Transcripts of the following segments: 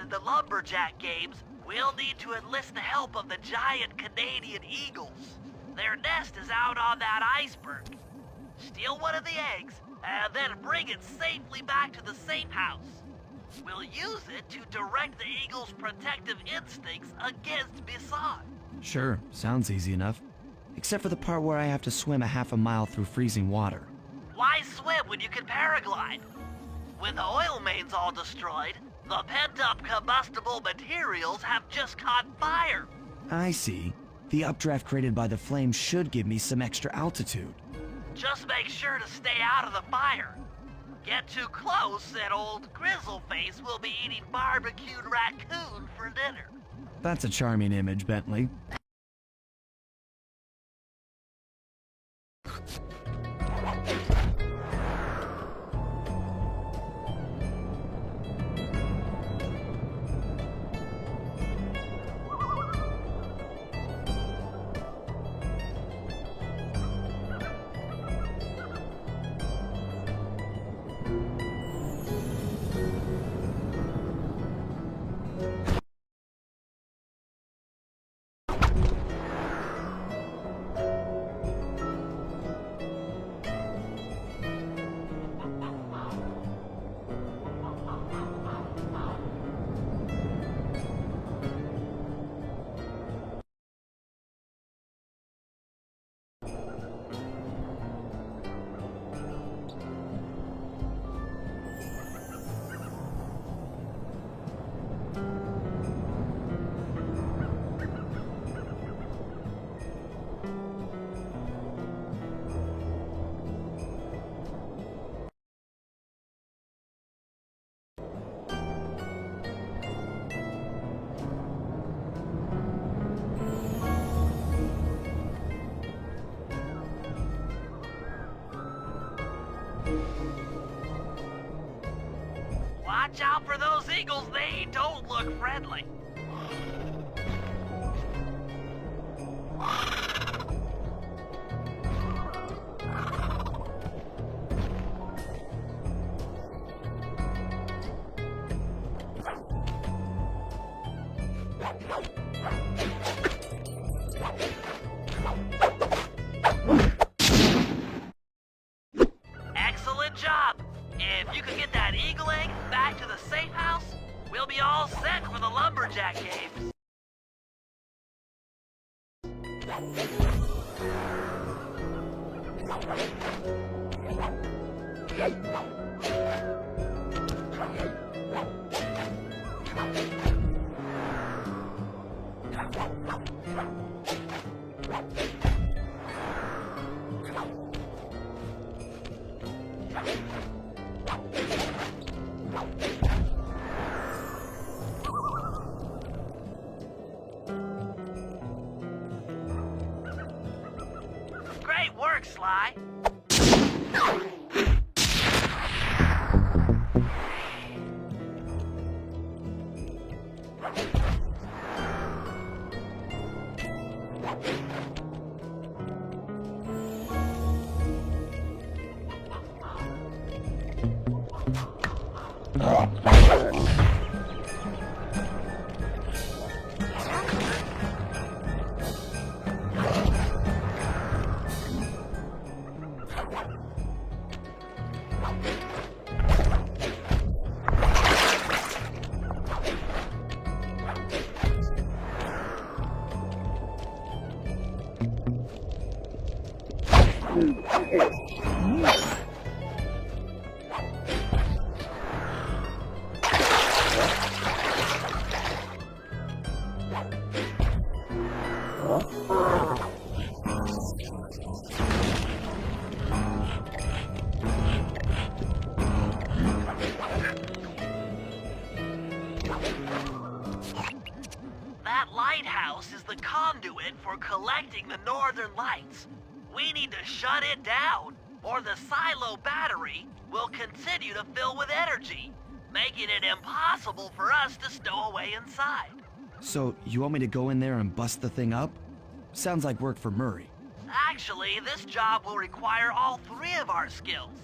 In the Lumberjack games, we'll need to enlist the help of the giant Canadian eagles. Their nest is out on that iceberg. Steal one of the eggs, and then bring it safely back to the safe house. We'll use it to direct the eagle's protective instincts against Bisson. Sure, sounds easy enough. Except for the part where I have to swim a half a mile through freezing water. Why swim when you can paraglide? With the oil mains all destroyed, the pent-up combustible materials have just caught fire. I see. The updraft created by the flames should give me some extra altitude. Just make sure to stay out of the fire. Get too close and old Grizzleface will be eating barbecued raccoon for dinner. That's a charming image, Bentley. Watch out for those eagles, they don't look friendly. Excellent job! If you could get that eagle egg back to the safe house, we'll be all set for the Lumberjack games. Great work, Sly. That lighthouse is the conduit for collecting the northern lights. We need to shut it down, or the silo battery will continue to fill with energy, making it impossible for us to stow away inside. So, you want me to go in there and bust the thing up? Sounds like work for Murray. Actually, this job will require all three of our skills.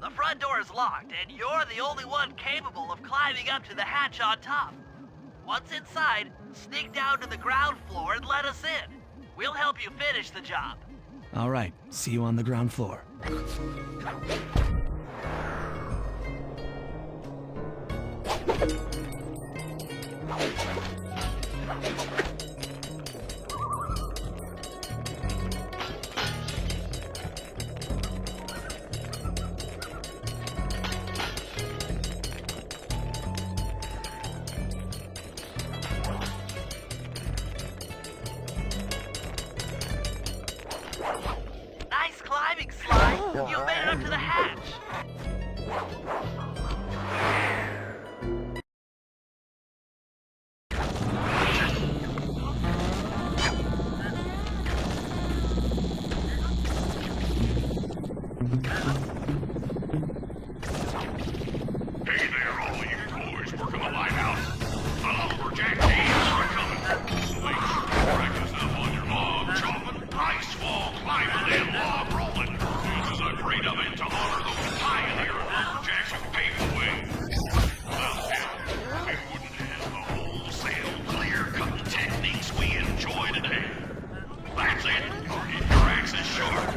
The front door is locked, and you're the only one capable of climbing up to the hatch on top. Once inside, sneak down to the ground floor and let us in. We'll help you finish the job. All right, see you on the ground floor. Nice climbing, Sly. You made it up to the hatch. Hey there, all you boys working the lighthouse. The lumberjack games are coming. Make sure you practice up on your log chopping, ice fall climbing, and log rolling. This is a great event to honor those pioneer lumberjacks who paved the way. Well, we wouldn't have the wholesale clear-cutting techniques we enjoy today. That's it. Keep your axes sharp.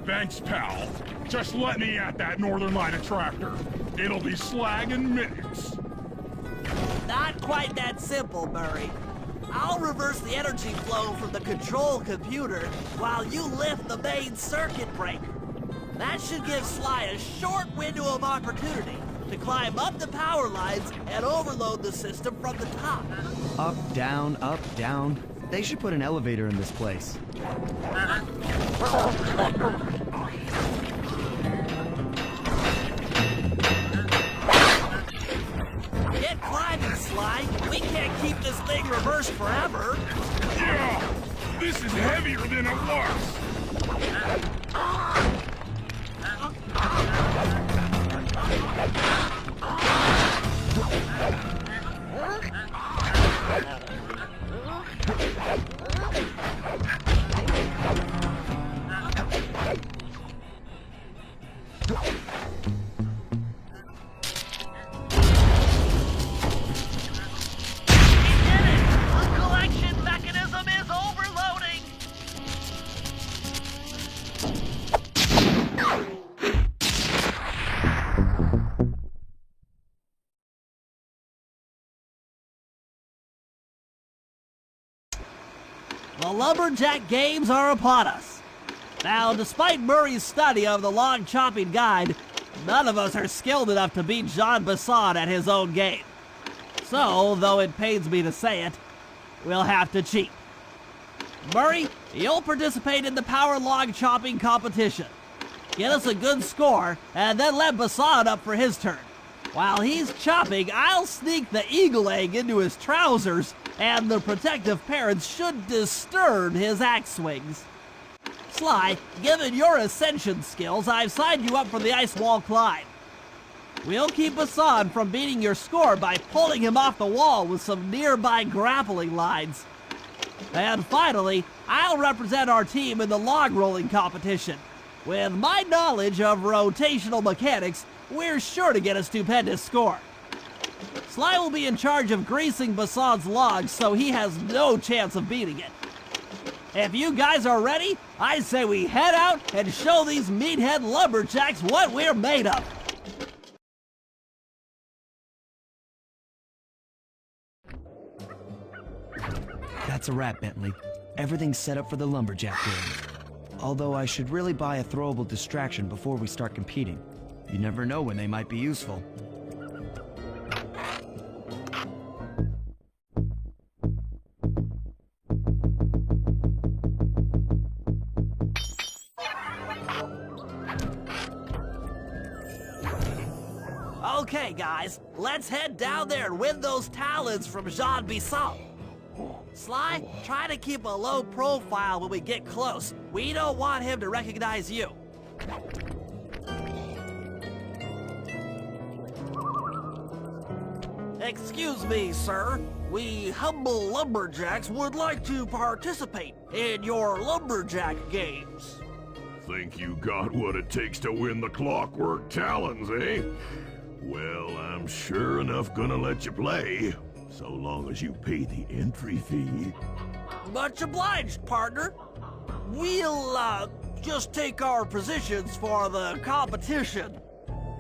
Thanks, pal. Just let me at that northern light attractor. It'll be slag in minutes. Not quite that simple, Murray. I'll reverse the energy flow from the control computer while you lift the main circuit breaker. That should give Sly a short window of opportunity to climb up the power lines and overload the system from the top. Up, down, up, down. They should put an elevator in this place. Get climbing, Sly. We can't keep this thing reversed forever. Yeah, this is heavier than it was. The Lumberjack Games are upon us. Now, despite Murray's study of the log chopping guide, none of us are skilled enough to beat Jean Basson at his own game. So, though it pains me to say it, we'll have to cheat. Murray, you'll participate in the power log chopping competition. Get us a good score, and then let Basson up for his turn. While he's chopping, I'll sneak the eagle egg into his trousers, and the protective parents should disturb his axe swings. Sly, given your ascension skills, I've signed you up for the ice wall climb. We'll keep Hassan from beating your score by pulling him off the wall with some nearby grappling lines. And finally, I'll represent our team in the log rolling competition. With my knowledge of rotational mechanics, we're sure to get a stupendous score. Sly will be in charge of greasing Bassan's logs, so he has no chance of beating it. If you guys are ready, I say we head out and show these meathead lumberjacks what we're made of. That's a wrap, Bentley. Everything's set up for the lumberjack game. Although I should really buy a throwable distraction before we start competing. You never know when they might be useful. Okay, guys, let's head down there and win those talons from Jean Bisson. Sly, try to keep a low profile when we get close. We don't want him to recognize you. Excuse me, sir. We humble lumberjacks would like to participate in your lumberjack games. Think you got what it takes to win the clockwork talons, eh? Well, I'm sure enough gonna let you play, so long as you pay the entry fee. Much obliged, partner. We'll, just take our positions for the competition.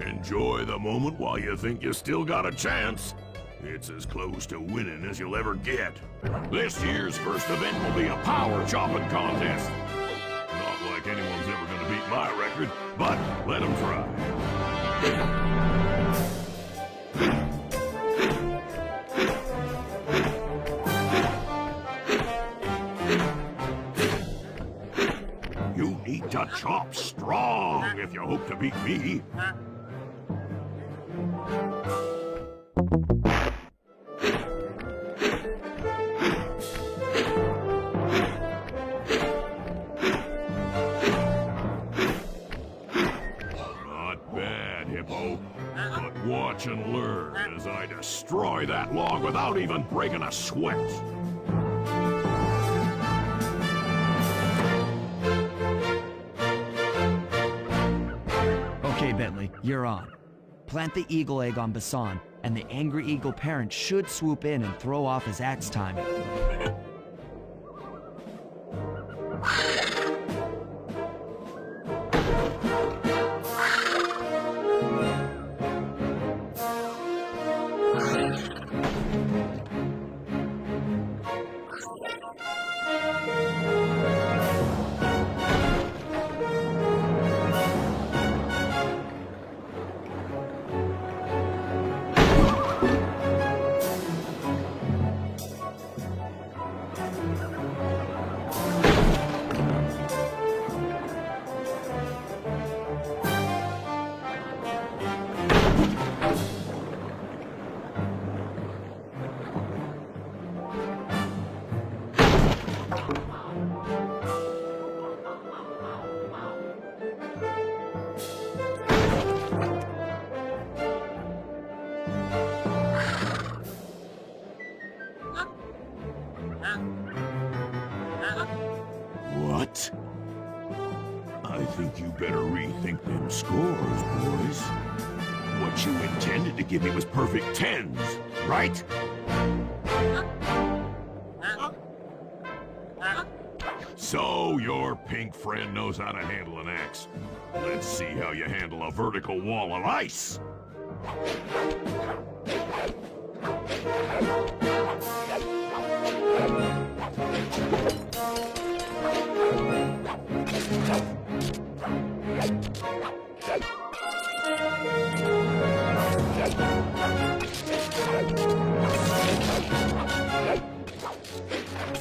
Enjoy the moment while you think you still got a chance. It's as close to winning as you'll ever get. This year's first event will be a power chopping contest. Not like anyone's ever gonna beat my record, but let them try. You need to chop strong if you hope to beat me. Not bad, Hippo. But watch and learn as I destroy that log without even breaking a sweat. Okay, Bentley, you're on. Plant the eagle egg on Bassan, and the angry eagle parent should swoop in and throw off his axe timing. What? I think you better rethink them scores, boys. What you intended to give me was perfect tens, right? So your pink friend knows how to handle an axe. Let's see how you handle a vertical wall of ice.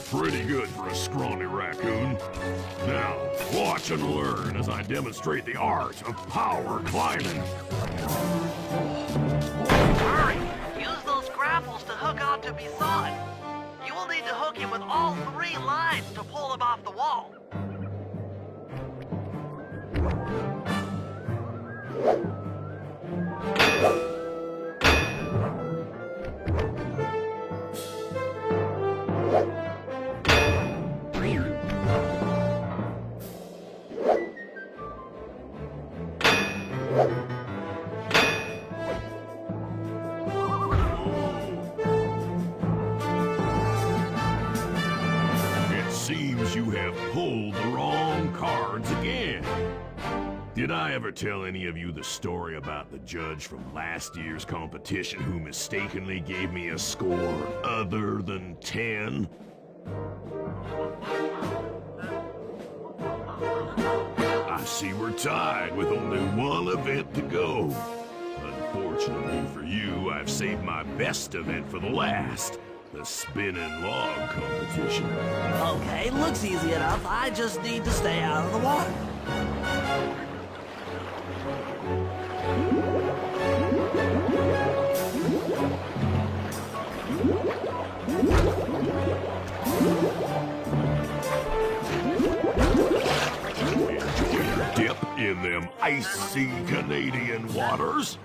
Pretty good for a scrawny raccoon. Now, watch and learn as I demonstrate the art of power climbing. Hurry! Use those grapples to hook onto Bisson. You will need to hook him with all 3 lines to pull him off the wall. Seems you have pulled the wrong cards again. Did I ever tell any of you the story about the judge from last year's competition who mistakenly gave me a score other than 10? I see we're tied with only one event to go. Unfortunately for you, I've saved my best event for the last. The spinning log competition. Okay, looks easy enough. I just need to stay out of the water. Enjoy your dip in them icy Canadian waters.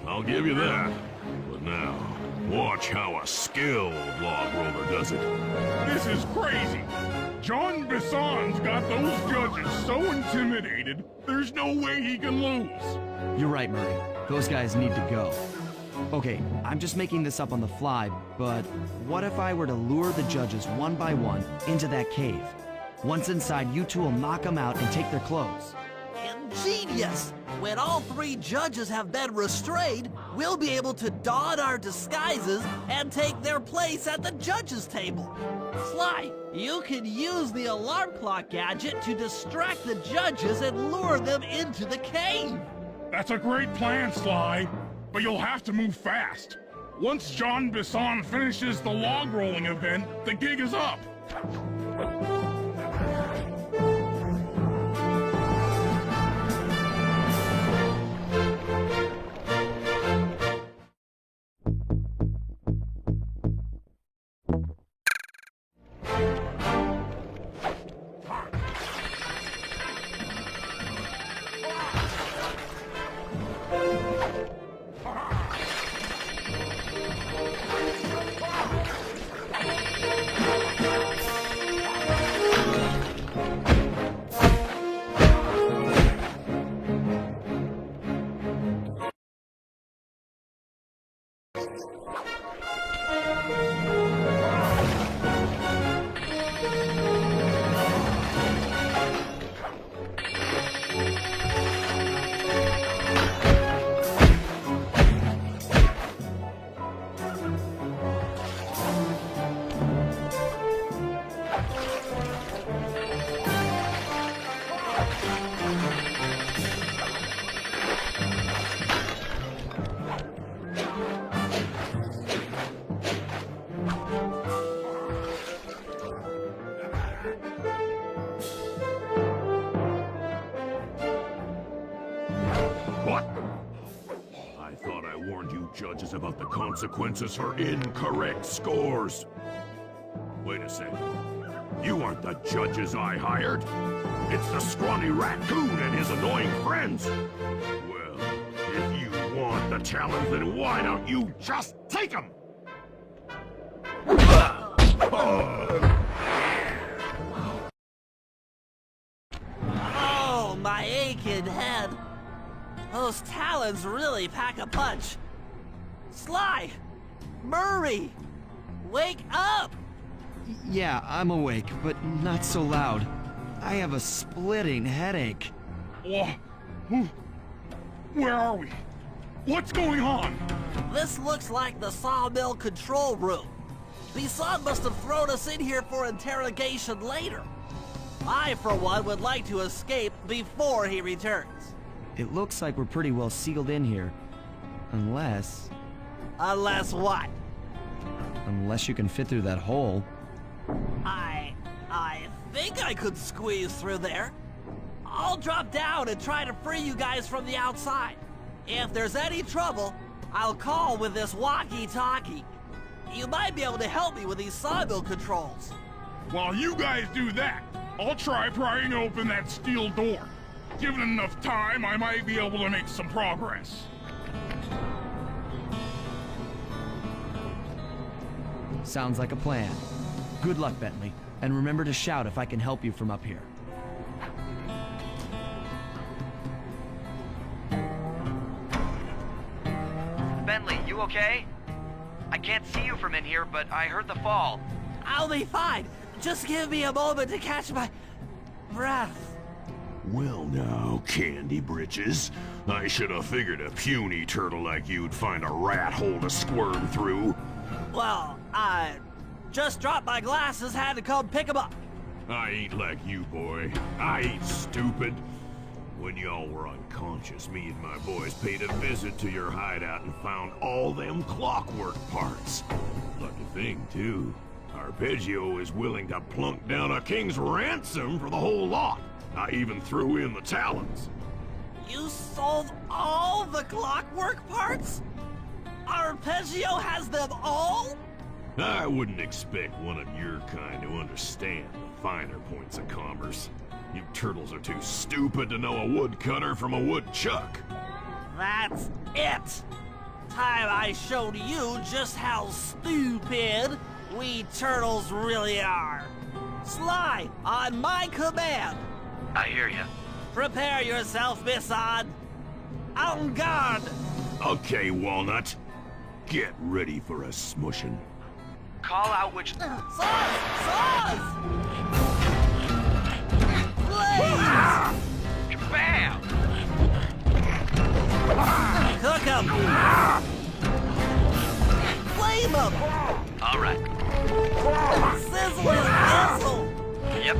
I'll give you that. But now, watch how a skilled log roller does it. This is crazy. John Bisson's got those judges so intimidated, there's no way he can lose. You're right, Murray. Those guys need to go. Okay, I'm just making this up on the fly, but what if I were to lure the judges one by one into that cave? Once inside, you two will knock them out and take their clothes. Ingenious! When all three judges have been restrained, we'll be able to don our disguises and take their place at the judges' table. Sly, you can use the alarm clock gadget to distract the judges and lure them into the cave. That's a great plan, Sly, but you'll have to move fast. Once John Bisson finishes the log rolling event, the gig is up. What? I thought I warned you judges about the consequences for incorrect scores. Wait a second. You aren't the judges I hired. It's the scrawny raccoon and his annoying friends. Well, if you want the challenge, then why don't you just take them? Oh, my aching head. Those talons really pack a punch. Sly! Murray! Wake up! Yeah, I'm awake, but not so loud. I have a splitting headache. Where are we? What's going on? This looks like the sawmill control room. Bison must have thrown us in here for interrogation later. I, for one, would like to escape before he returns. It looks like we're pretty well sealed in here. Unless... Unless what? Unless you can fit through that hole. I think I could squeeze through there. I'll drop down and try to free you guys from the outside. If there's any trouble, I'll call with this walkie-talkie. You might be able to help me with these sawmill controls. While you guys do that, I'll try prying open that steel door. Given enough time, I might be able to make some progress. Sounds like a plan. Good luck, Bentley. And remember to shout if I can help you from up here. Bentley, you okay? I can't see you from in here, but I heard the fall. I'll be fine. Just give me a moment to catch my breath. Well now, Candy Britches. I should have figured a puny turtle like you'd find a rat hole to squirm through. Well, I just dropped my glasses, had to come pick them up. I ain't like you, boy. I ain't stupid. When y'all were unconscious, me and my boys paid a visit to your hideout and found all them clockwork parts. Lucky thing, too. Arpeggio is willing to plunk down a king's ransom for the whole lot. I even threw in the talons. You sold all the clockwork parts? Arpeggio has them all? I wouldn't expect one of your kind to understand the finer points of commerce. You turtles are too stupid to know a woodcutter from a woodchuck. That's it! Time I showed you just how stupid we turtles really are. Sly, on my command! I hear you. Prepare yourself, Bison. En garde! Okay, Walnut. Get ready for a smushing. Call out which... Saws! Blaze! Bam! Cook 'em! Flame 'em! All right. Sizzle and dizzle! Yep.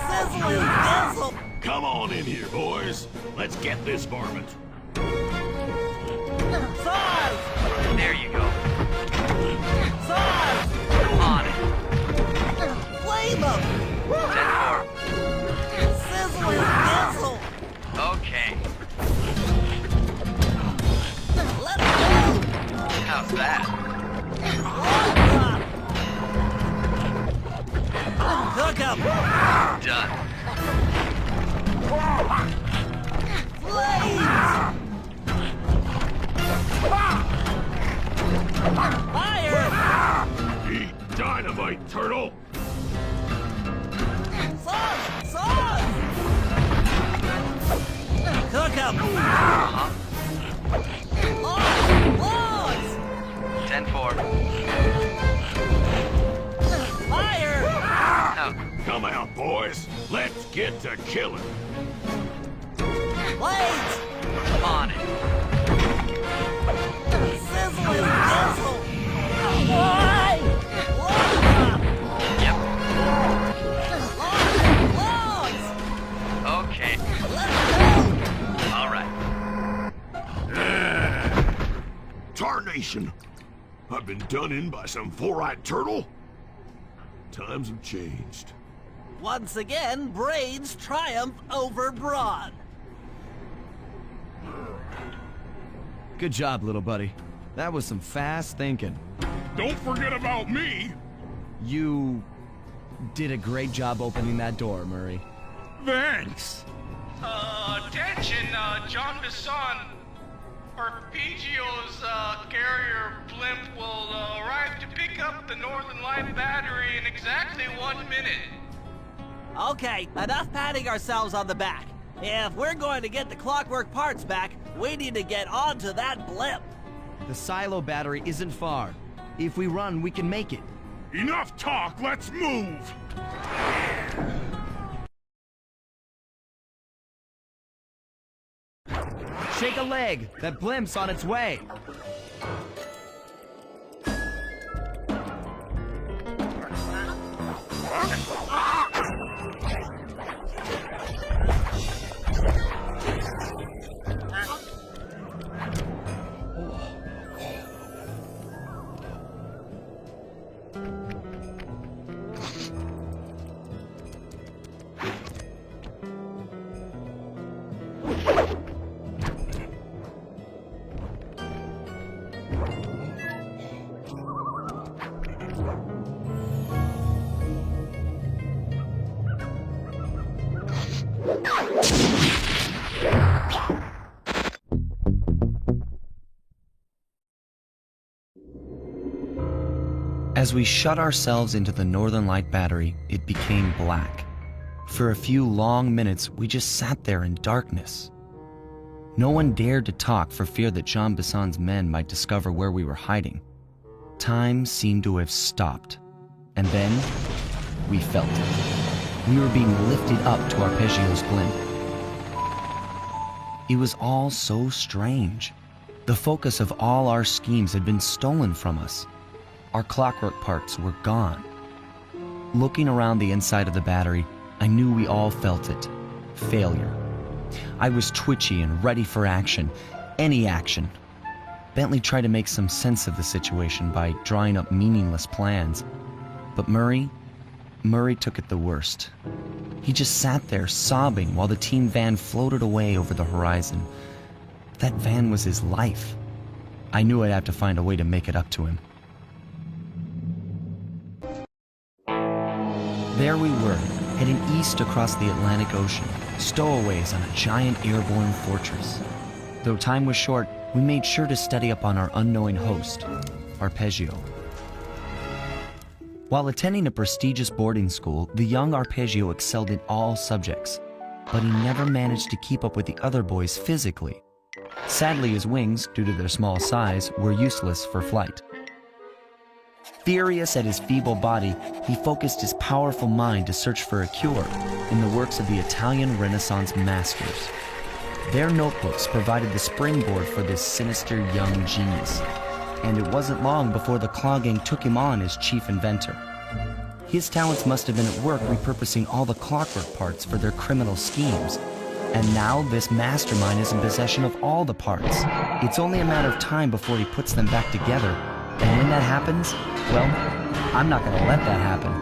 Sizzle and dizzle! Come on in here, boys. Let's get this varmint. Saws! There you go. Saws! On it. Flame 'em! 10-4. Sizzle and dizzle! Okay. Let's go! How's that? Cook 'em! Done. Flames! Fire! Eat dynamite, turtle! Sauce! Cook 'em! Uh-huh. Logs! 10-4. Fire! Oh, Come out, boys. Let's get to killing. Blades! on it. Sizzle and dizzle! Why? Yep. Logs! Okay. Let's go! All right. Tarnation! I've been done in by some four-eyed turtle? Times have changed. Once again, brains triumph over brawn. Good job, little buddy. That was some fast thinking. Don't forget about me! You did a great job opening that door, Murray. Thanks! Attention, John Bisson. Arpeggio's carrier blimp will arrive to pick up the Northern Light battery in exactly 1 minute. Okay, enough patting ourselves on the back. If we're going to get the clockwork parts back, we need to get onto that blimp. The silo battery isn't far. If we run, we can make it. Enough talk, let's move! Shake a leg! That blimp's on its way! As we shut ourselves into the Northern Light Battery, it became black. For a few long minutes, we just sat there in darkness. No one dared to talk for fear that Jean Bisson's men might discover where we were hiding. Time seemed to have stopped. And then, we felt it. We were being lifted up to Arpeggio's blimp. It was all so strange. The focus of all our schemes had been stolen from us. Our clockwork parts were gone. Looking around the inside of the battery, I knew we all felt it. Failure. I was twitchy and ready for action. Any action. Bentley tried to make some sense of the situation by drawing up meaningless plans. But Murray took it the worst. He just sat there sobbing while the team van floated away over the horizon. That van was his life. I knew I'd have to find a way to make it up to him. There we were, heading east across the Atlantic Ocean, stowaways on a giant airborne fortress. Though time was short, we made sure to study up on our unknowing host, Arpeggio. While attending a prestigious boarding school, the young Arpeggio excelled in all subjects, but he never managed to keep up with the other boys physically. Sadly, his wings, due to their small size, were useless for flight. Furious at his feeble body, he focused his powerful mind to search for a cure in the works of the Italian Renaissance masters. Their notebooks provided the springboard for this sinister young genius, and it wasn't long before the Claw Gang took him on as chief inventor. His talents must have been at work repurposing all the clockwork parts for their criminal schemes, and now this mastermind is in possession of all the parts. It's only a matter of time before he puts them back together. And when that happens, well, I'm not going to let that happen.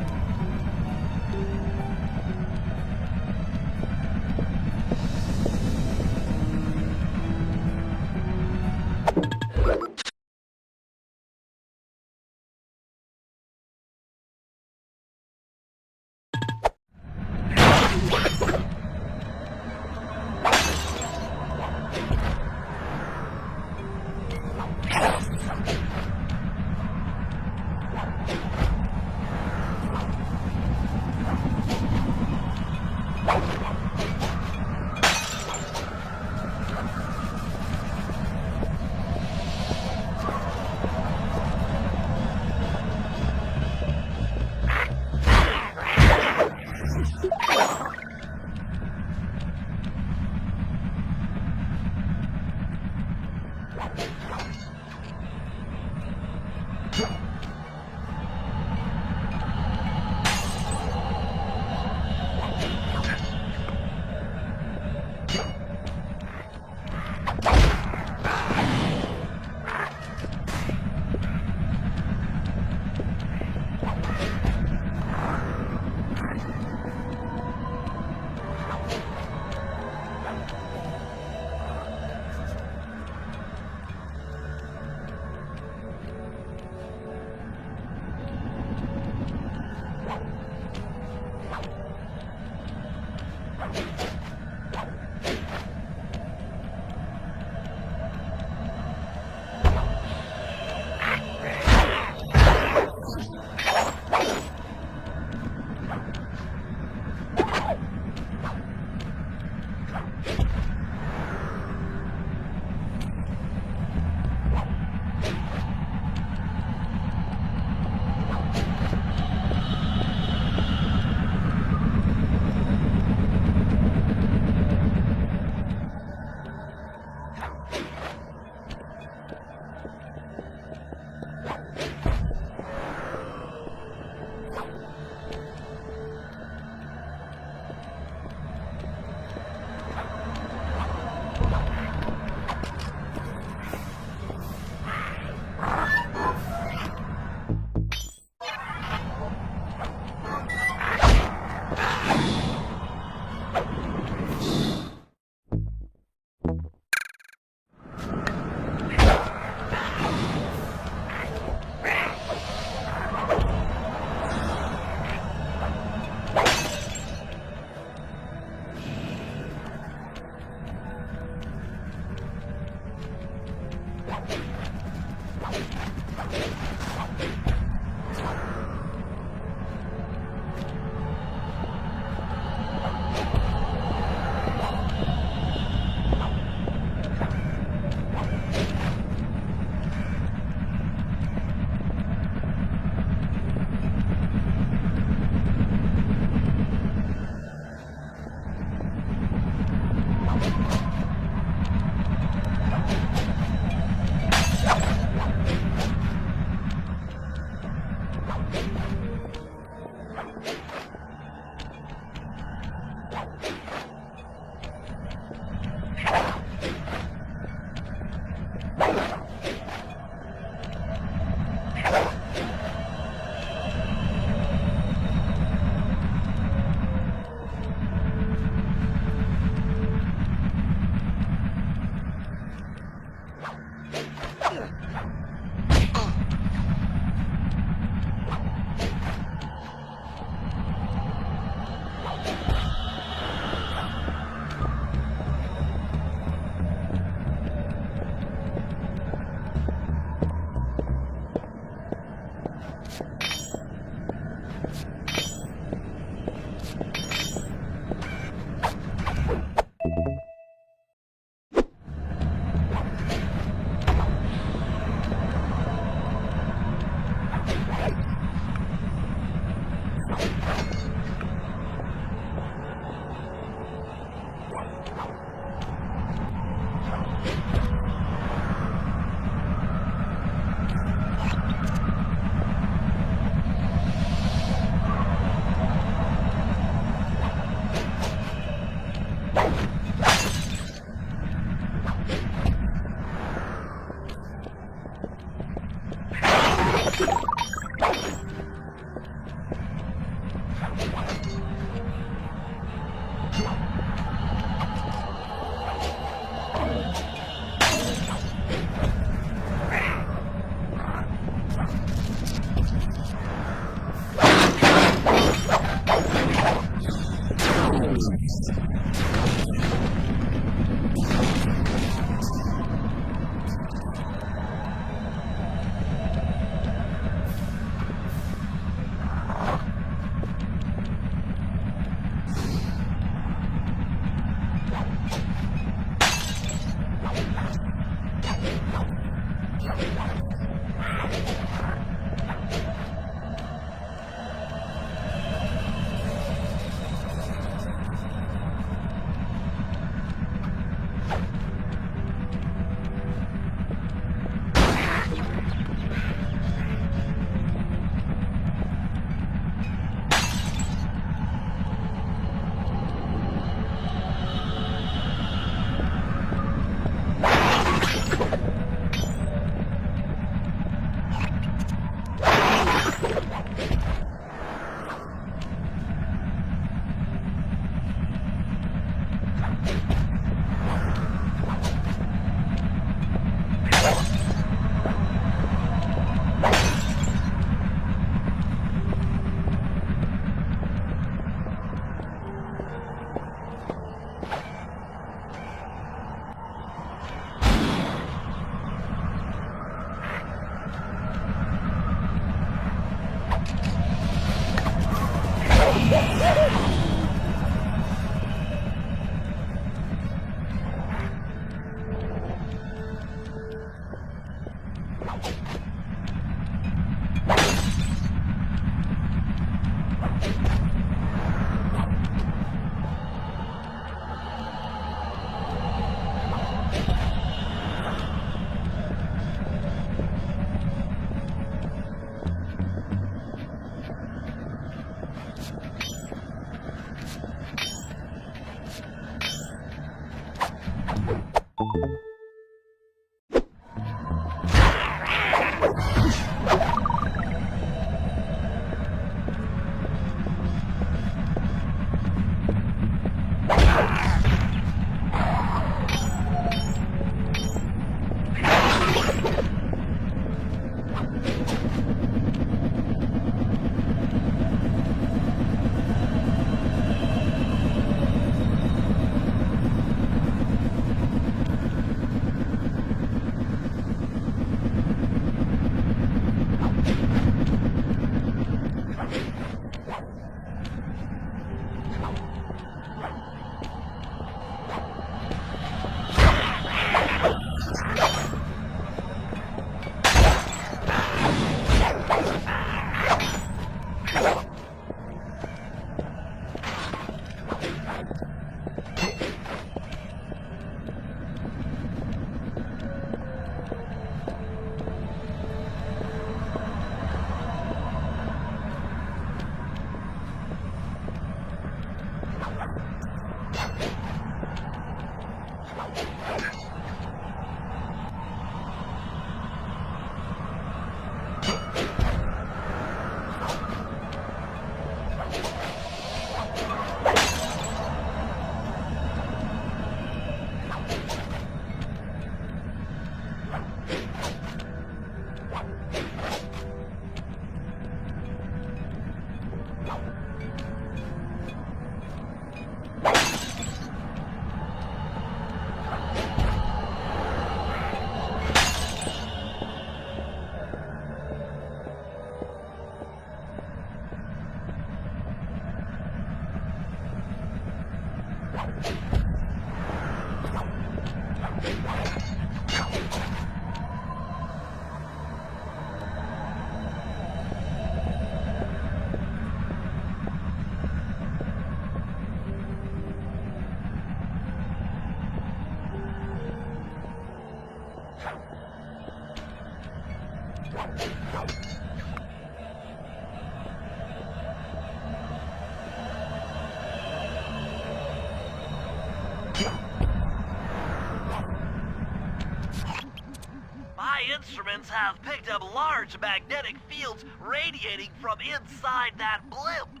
My instruments have picked up large magnetic fields radiating from inside that blimp.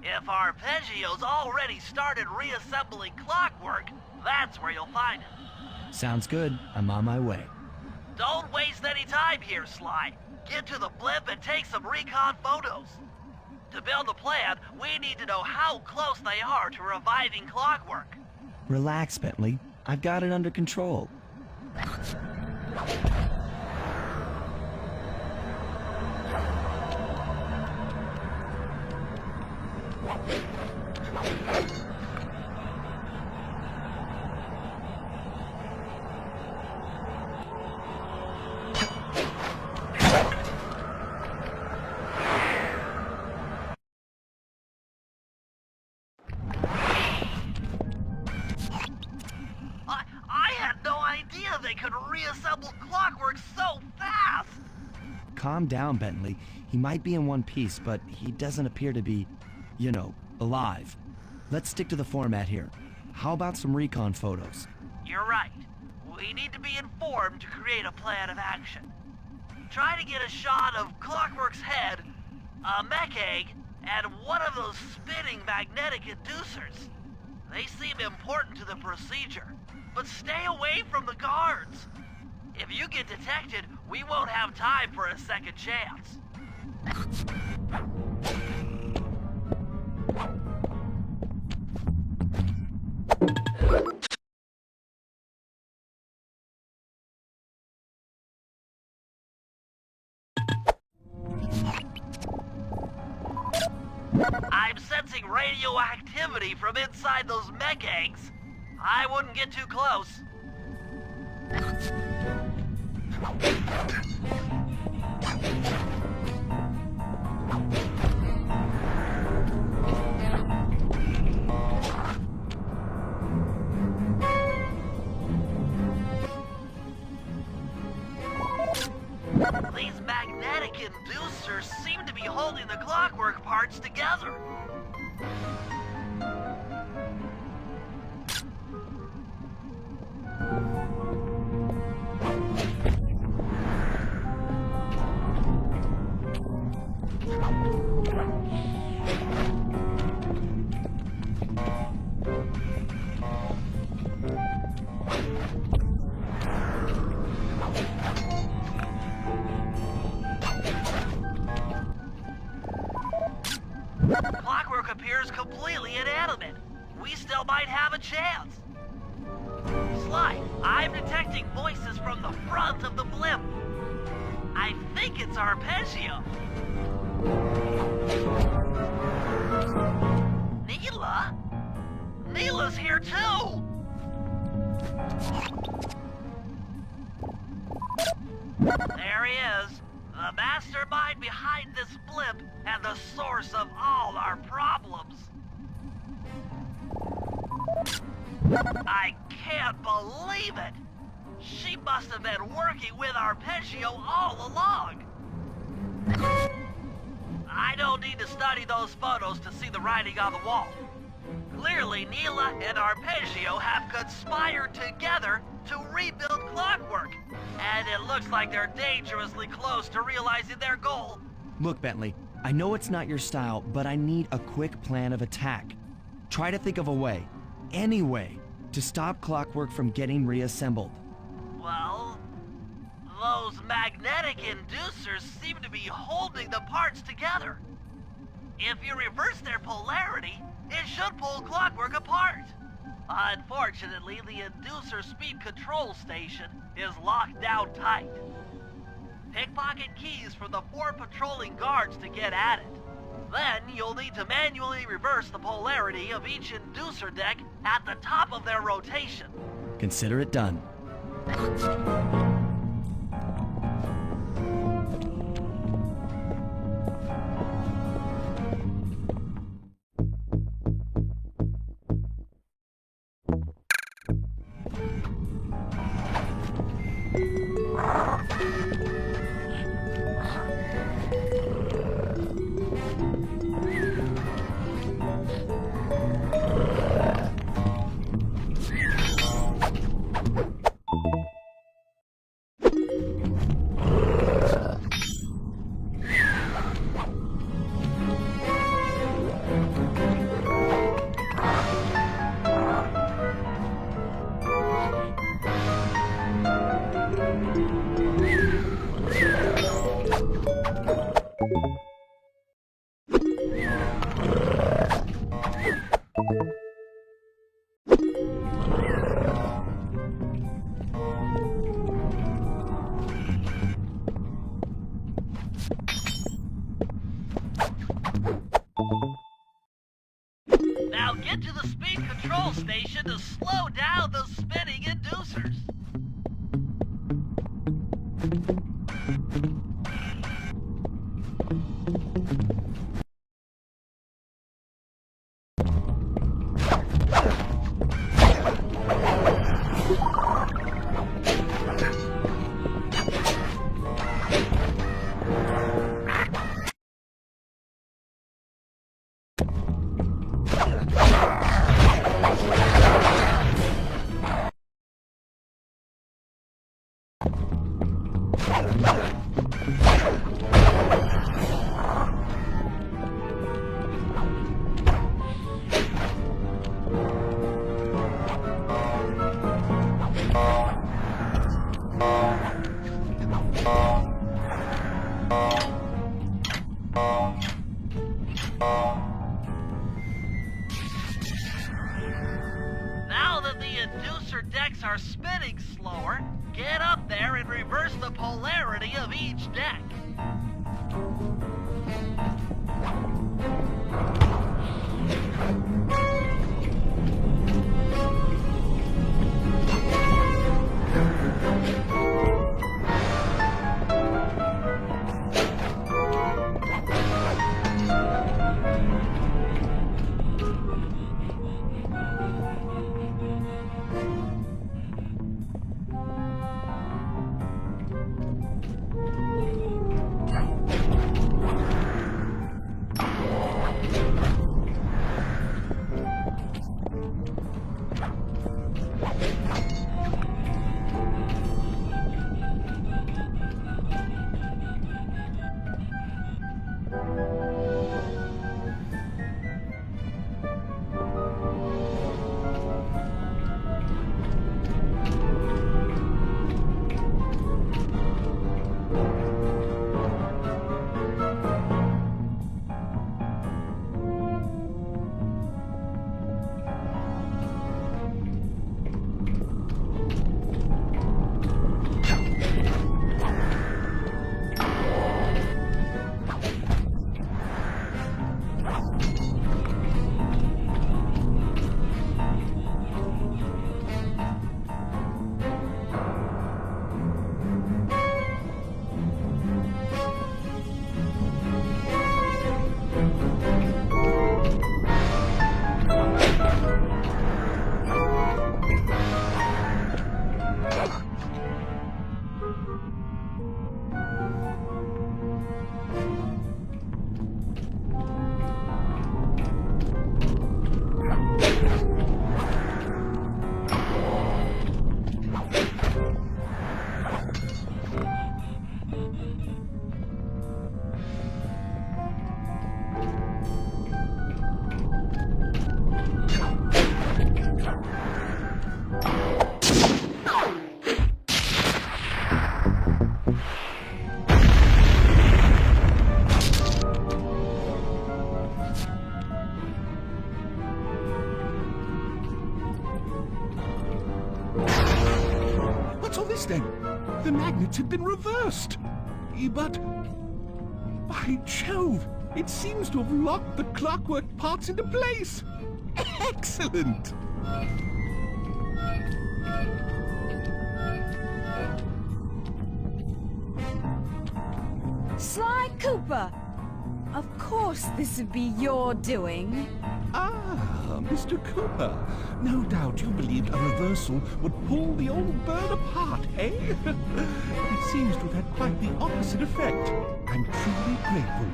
If Arpeggio's already started reassembling Clockwork, that's where you'll find it. Sounds good. I'm on my way. Don't waste any time here, Sly. Get to the blimp and take some recon photos. To build a plan, we need to know how close they are to reviving Clockwork. Relax, Bentley. I've got it under control. I had no idea they could reassemble Clockwork so fast! Calm down, Bentley. He might be in one piece, but he doesn't appear to be, you know, alive. Let's stick to the format here. How about some recon photos? You're right. We need to be informed to create a plan of action. Try to get a shot of Clockwork's head, a mech egg, and one of those spinning magnetic inducers. They seem important to the procedure, but stay away from the guards. If you get detected, we won't have time for a second chance. I'm sensing radioactivity from inside those mech eggs. I wouldn't get too close. These magnetic inducers seem to be holding the Clockwork parts together. Clockwork appears completely inanimate. We still might have a chance. Sly, I'm detecting voices from the front of the blimp. I think it's Arpeggio. Neela? Neela's here too! There he is. The mastermind behind this blimp and the source of all our problems. I can't believe it! She must have been working with Arpeggio all along! I don't need to study those photos to see the writing on the wall. Clearly, Neela and Arpeggio have conspired together to rebuild Clockwork. And it looks like they're dangerously close to realizing their goal. Look, Bentley, I know it's not your style, but I need a quick plan of attack. Try to think of a way, any way, to stop Clockwork from getting reassembled. Well, those magnetic inducers seem to be holding the parts together. If you reverse their polarity, it should pull Clockwork apart. Unfortunately, the inducer speed control station is locked down tight. Pickpocket keys from the 4 patrolling guards to get at it. Then you'll need to manually reverse the polarity of each inducer deck at the top of their rotation. Consider it done. Now that the inducer decks are spinning slower, get up there and reverse the polarity of each deck. Then the magnets had been reversed. But by Jove, it seems to have locked the clockwork parts into place. Excellent. Sly Cooper! Of course this would be your doing. Ah, Mr. Cooper. No doubt you believed a reversal would pull the old bird apart, eh? It seems to have had quite the opposite effect. I'm truly grateful.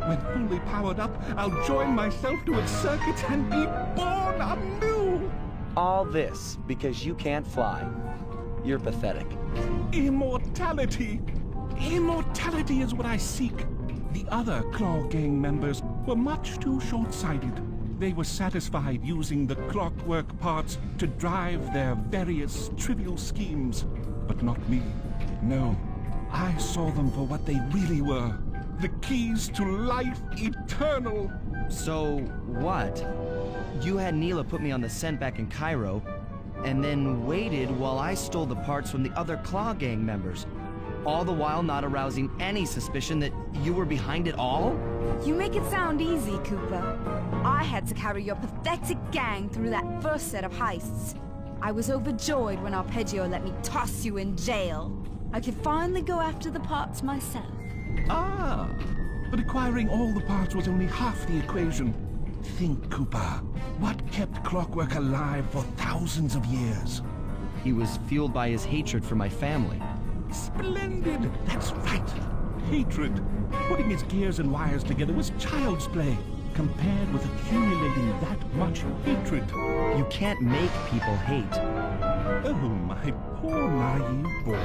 When fully powered up, I'll join myself to its circuit and be born anew! All this because you can't fly. You're pathetic. Immortality! Immortality is what I seek. The other Claw Gang members were much too short-sighted. They were satisfied using the clockwork parts to drive their various trivial schemes. But not me. No, I saw them for what they really were. The keys to life eternal. So, what? You had Neela put me on the scent back in Cairo, and then waited while I stole the parts from the other Claw Gang members. All the while not arousing any suspicion that you were behind it all? You make it sound easy, Cooper. I had to carry your pathetic gang through that first set of heists. I was overjoyed when Arpeggio let me toss you in jail. I could finally go after the parts myself. Ah, but acquiring all the parts was only half the equation. Think, Cooper. What kept Clockwork alive for thousands of years? He was fueled by his hatred for my family. Splendid! That's right. Hatred. Putting his gears and wires together was child's play, compared with accumulating that much hatred. You can't make people hate. Oh, my poor naive boy.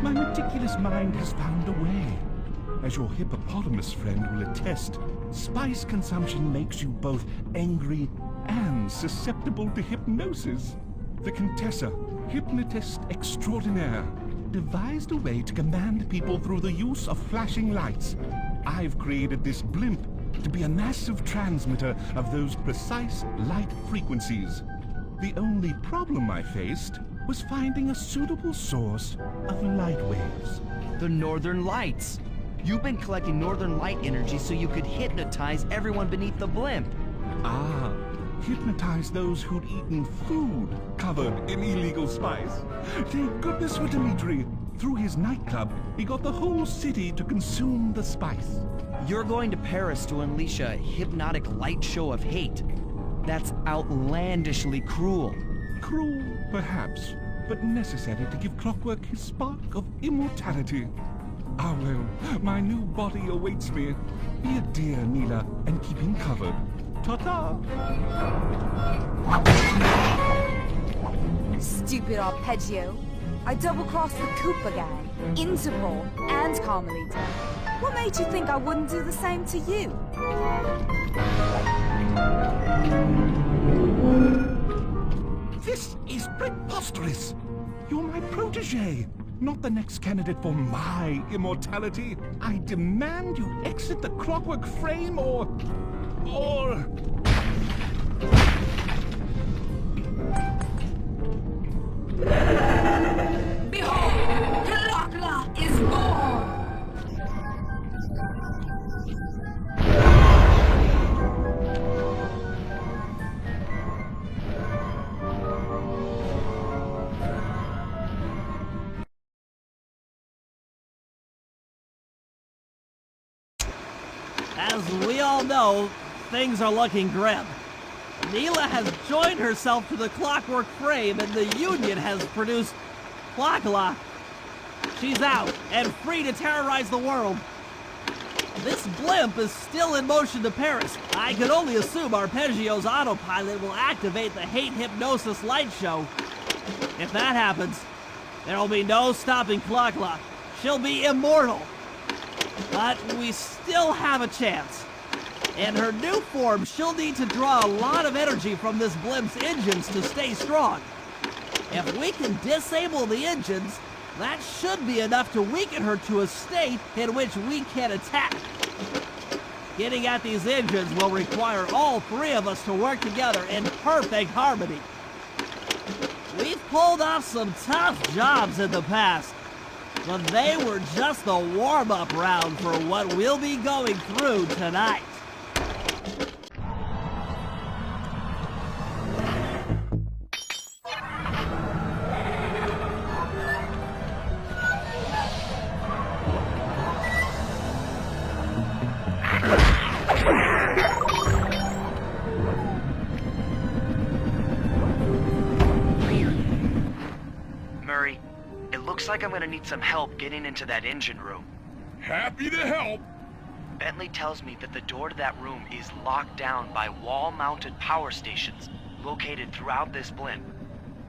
My meticulous mind has found a way. As your hippopotamus friend will attest, spice consumption makes you both angry and susceptible to hypnosis. The Contessa, hypnotist extraordinaire. devised a way to command people through the use of flashing lights. I've created this blimp to be a massive transmitter of those precise light frequencies. The only problem I faced was finding a suitable source of light waves. The Northern Lights. You've been collecting Northern Light energy so you could hypnotize everyone beneath the blimp. Ah, hypnotize those who'd eaten food covered in illegal spice. Thank goodness for Dimitri. Through his nightclub, he got the whole city to consume the spice. You're going to Paris to unleash a hypnotic light show of hate. That's outlandishly cruel. Cruel, perhaps, but necessary to give Clockwork his spark of immortality. Ah well, my new body awaits me. Be a dear, Neela, and keep him covered. Ta-ta! Stupid arpeggio. I double-crossed the Cooper gang, Interpol, and Carmelita. What made you think I wouldn't do the same to you? This is preposterous! You're my protege, not the next candidate for my immortality. I demand you exit the Clockwork frame or... Behold, Kalakla is born! As we all know, things are looking grim. Neela has joined herself to the Clockwork frame, and the Union has produced Clockla. She's out and free to terrorize the world. This blimp is still in motion to Paris. I can only assume Arpeggio's autopilot will activate the hate hypnosis light show. If that happens, there will be no stopping Clockla. She'll be immortal. But we still have a chance. In her new form, she'll need to draw a lot of energy from this blimp's engines to stay strong. If we can disable the engines, that should be enough to weaken her to a state in which we can attack. Getting at these engines will require all three of us to work together in perfect harmony. We've pulled off some tough jobs in the past, but they were just the warm-up round for what we'll be going through tonight. Murray, it looks like I'm gonna need some help getting into that engine room. Happy to help. Bentley tells me that the door to that room is locked down by wall-mounted power stations located throughout this blimp.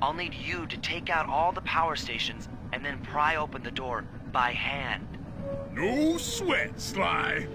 I'll need you to take out all the power stations and then pry open the door by hand. No sweat, Sly.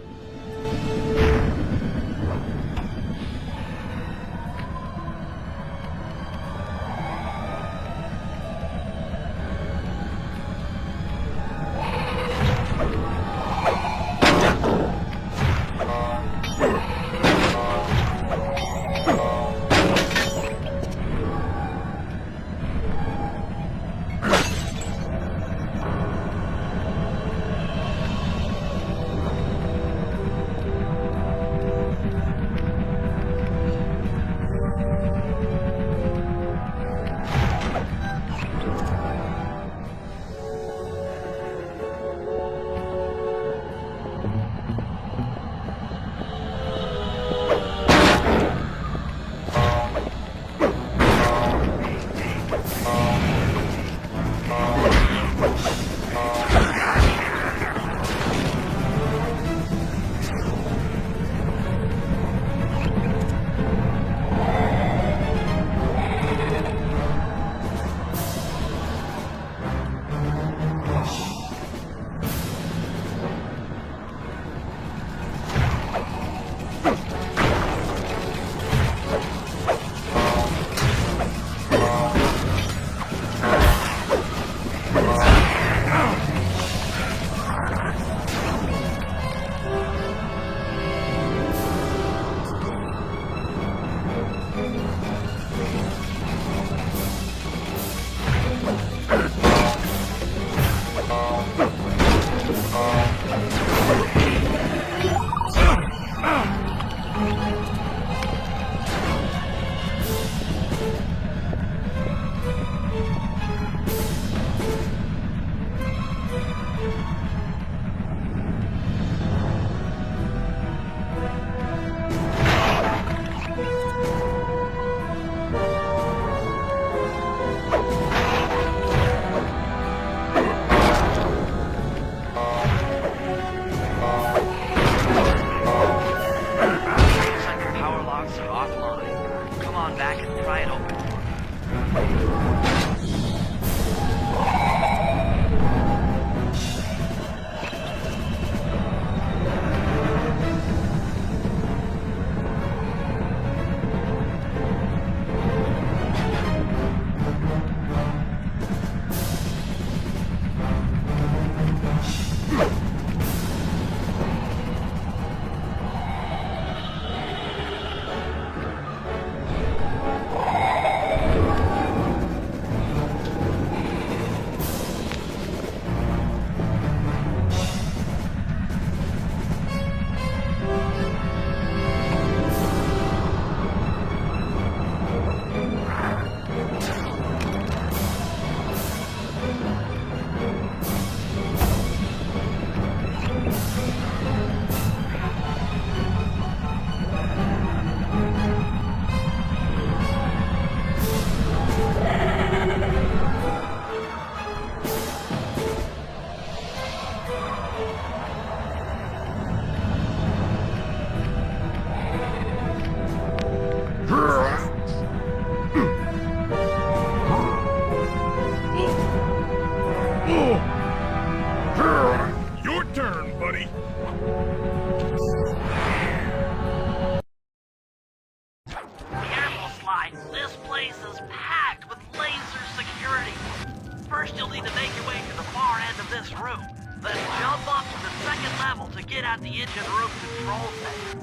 First, you'll need to make your way to the far end of this room. Then jump up to the second level to get at the engine room control center.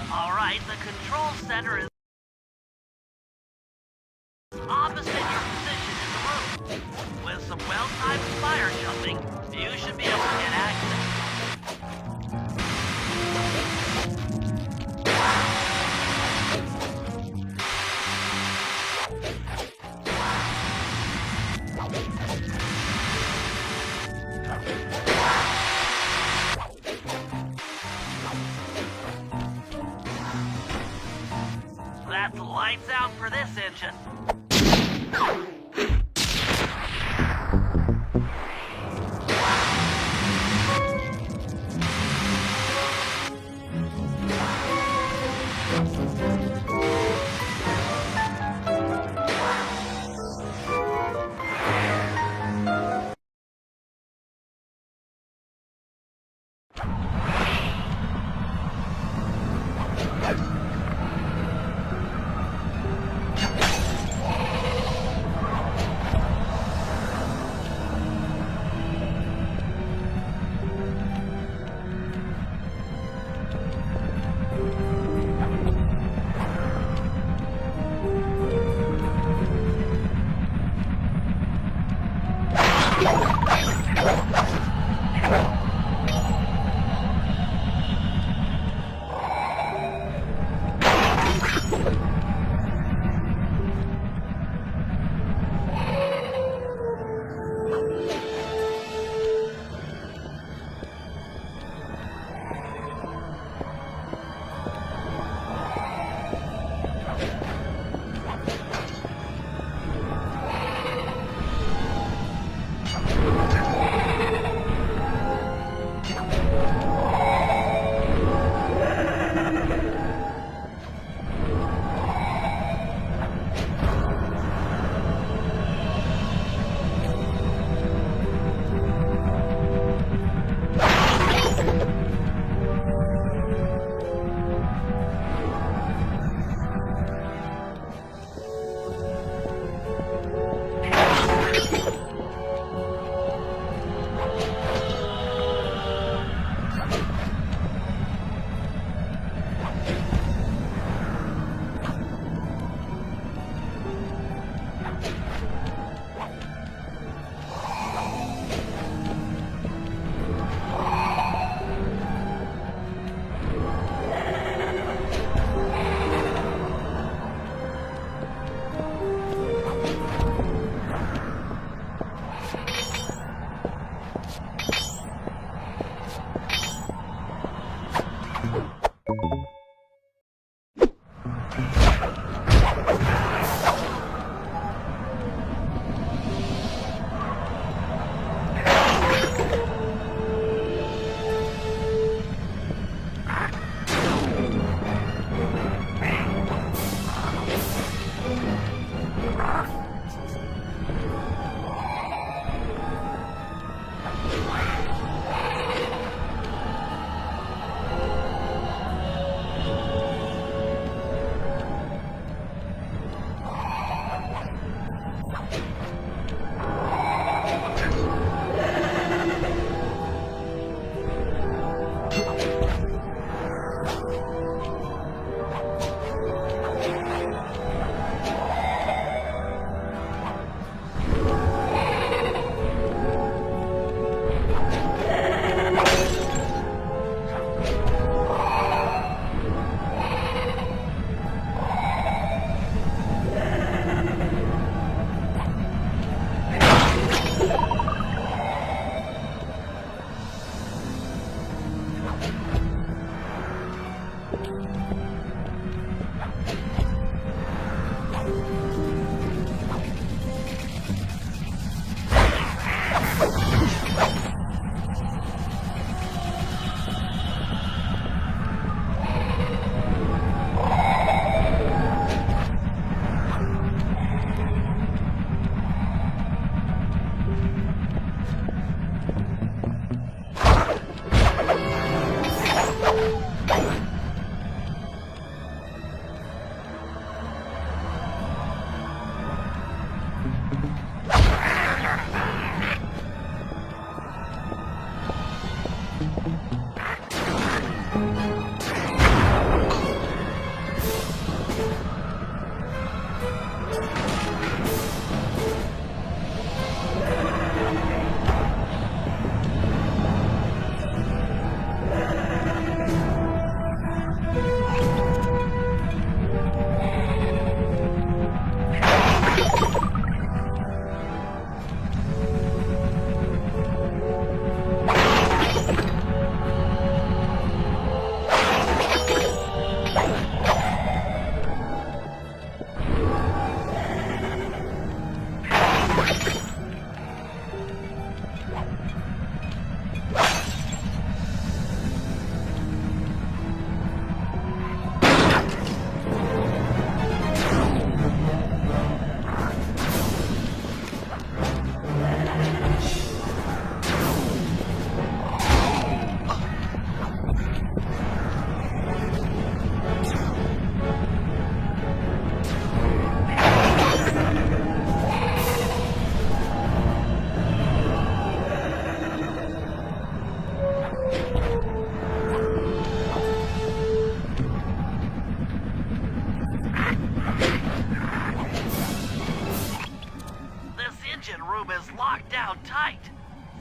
Alright, the control center is opposite your position in the room. With some well-timed fire jumping, you should be able to get access. That's lights out for this engine.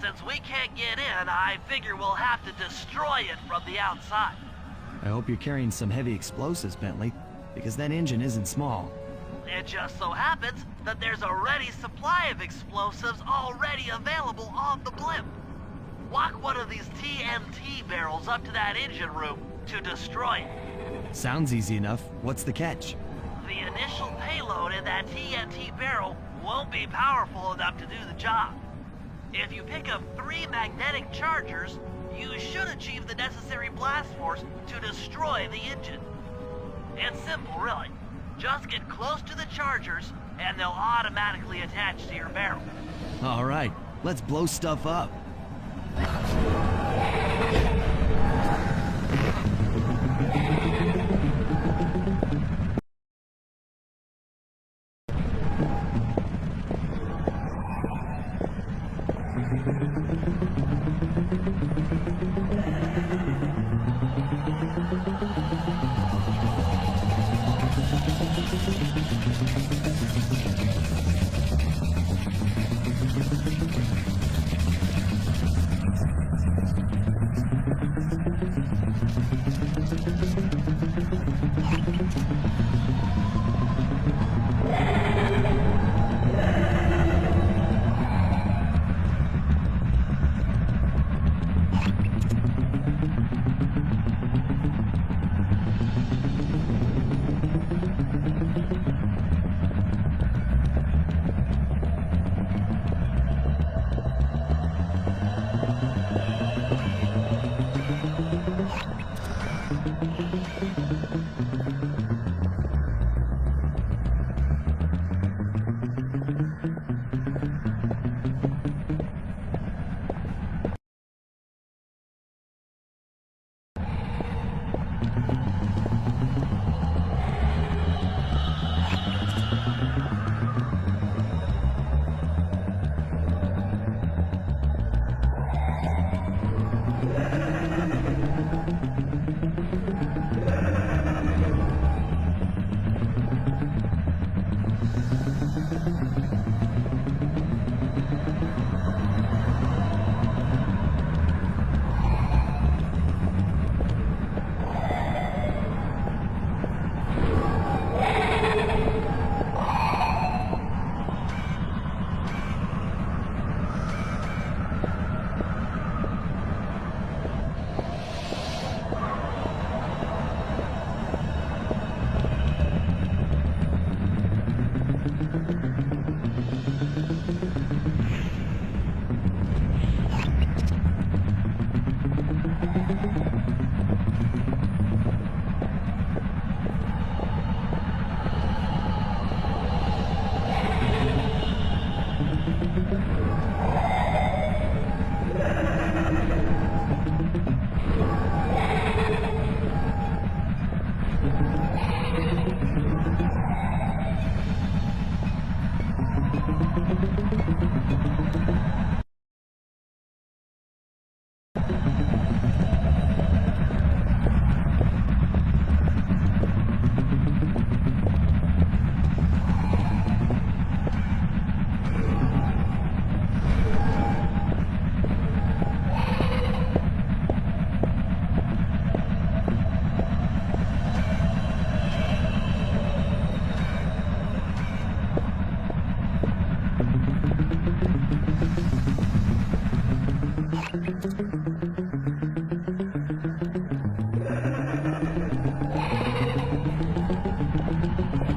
Since we can't get in, I figure we'll have to destroy it from the outside. I hope you're carrying some heavy explosives, Bentley, because that engine isn't small. It just so happens that there's a ready supply of explosives already available on the blimp. Walk one of these TNT barrels up to that engine room to destroy it. Sounds easy enough. What's the catch? The initial payload in that TNT barrel won't be powerful enough to do the job. If you pick up 3 magnetic chargers, you should achieve the necessary blast force to destroy the engine. It's simple, really. Just get close to the chargers, and they'll automatically attach to your barrel. All right, let's blow stuff up.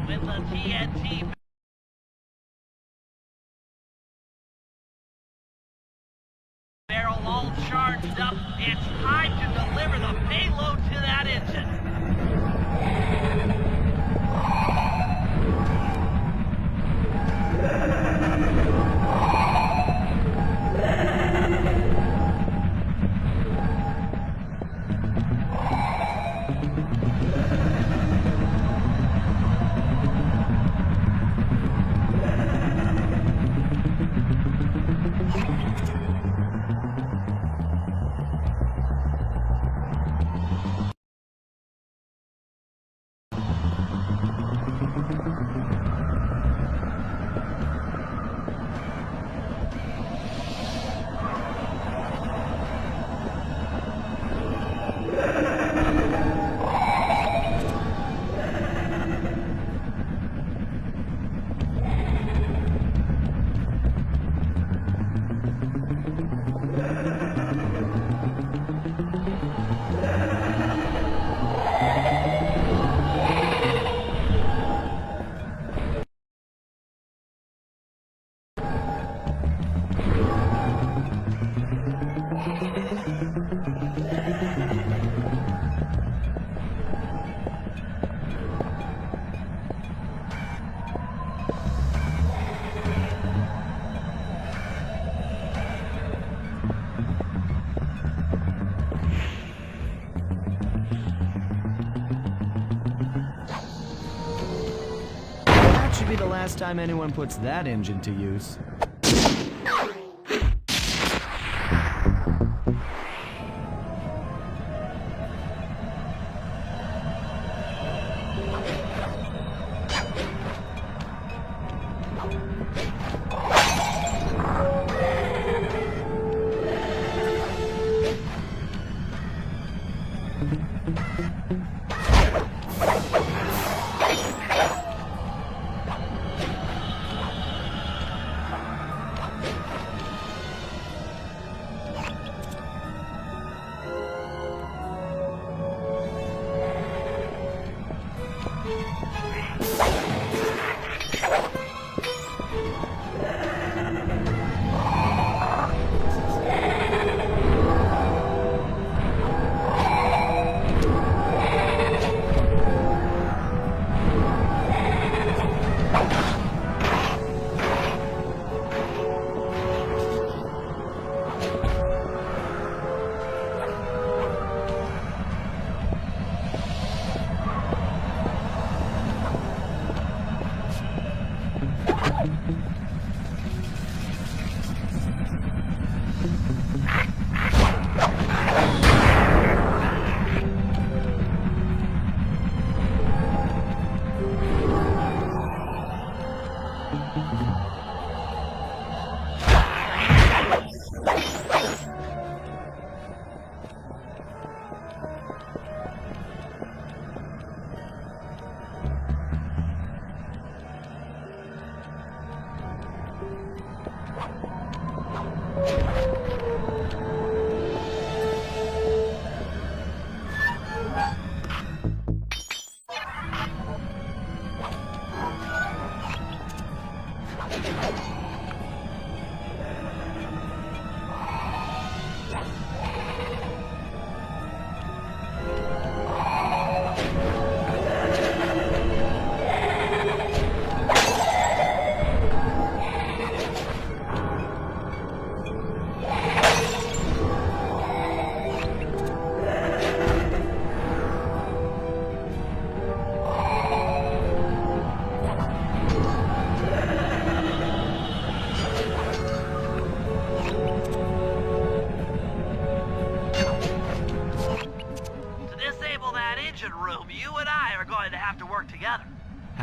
With the TNT barrel all charged up, it's time to deliver the payload to that engine. be the last time anyone puts that engine to use.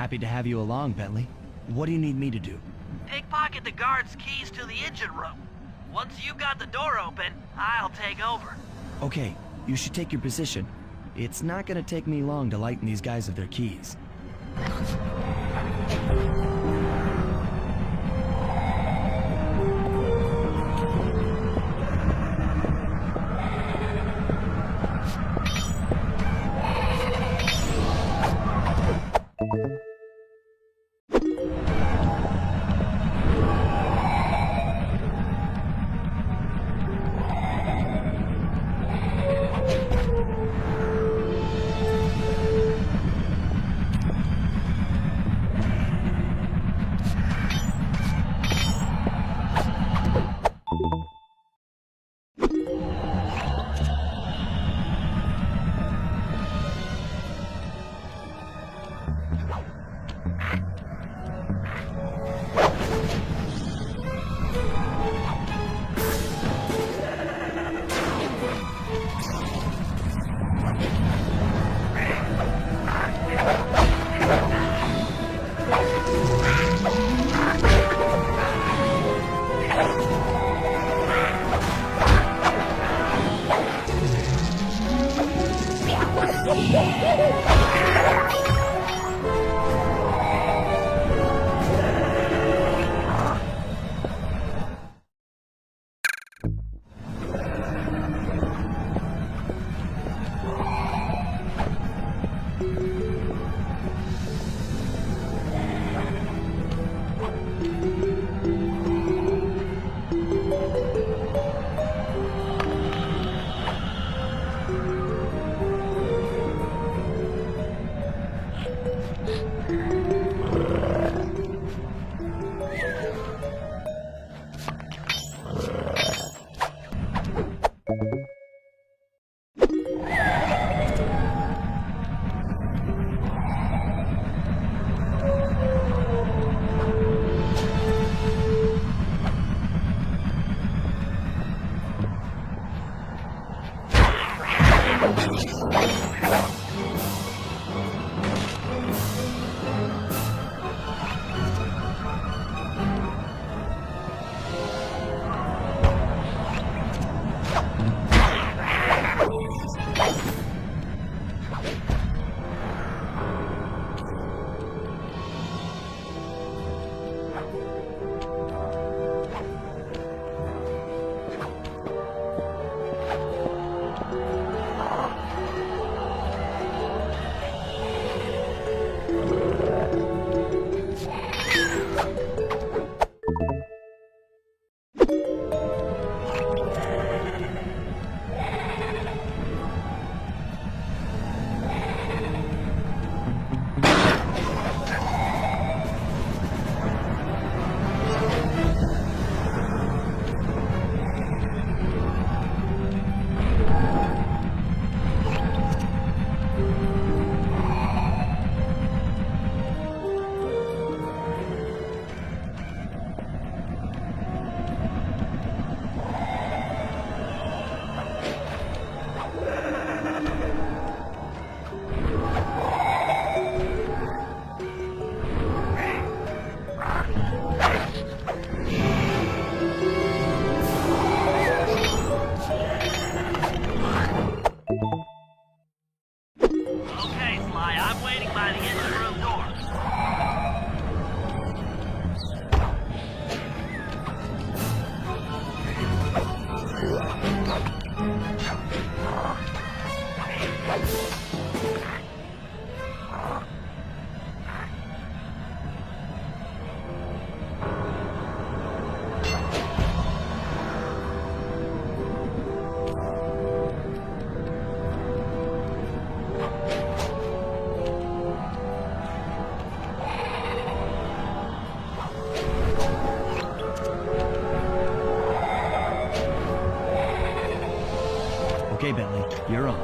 Happy to have you along, Bentley. What do you need me to do? Pickpocket the guard's keys to the engine room. Once you've got the door open, I'll take over. Okay, you should take your position. It's not gonna take me long to lighten these guys of their keys. Okay, Bentley, you're on.